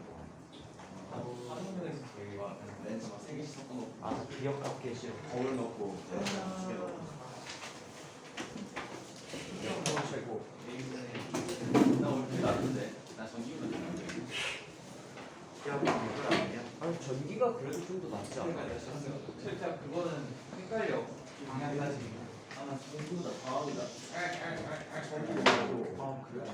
한국에서 되게 렌즈 막 3개씩 섞어놓고 아 기억 갖기 싫어. 거울 넣고 두개 넣고 너무 최고. 나 오늘 되게 낮은데 나 전기보다 좀 낮은데 기하 방학을 안 하면 아니 전기가 그래도 좀 더 낫지 않아? 일단 그거는 헷갈려. 방향 따지기. 아나 전기보다 과학이다 아 그래?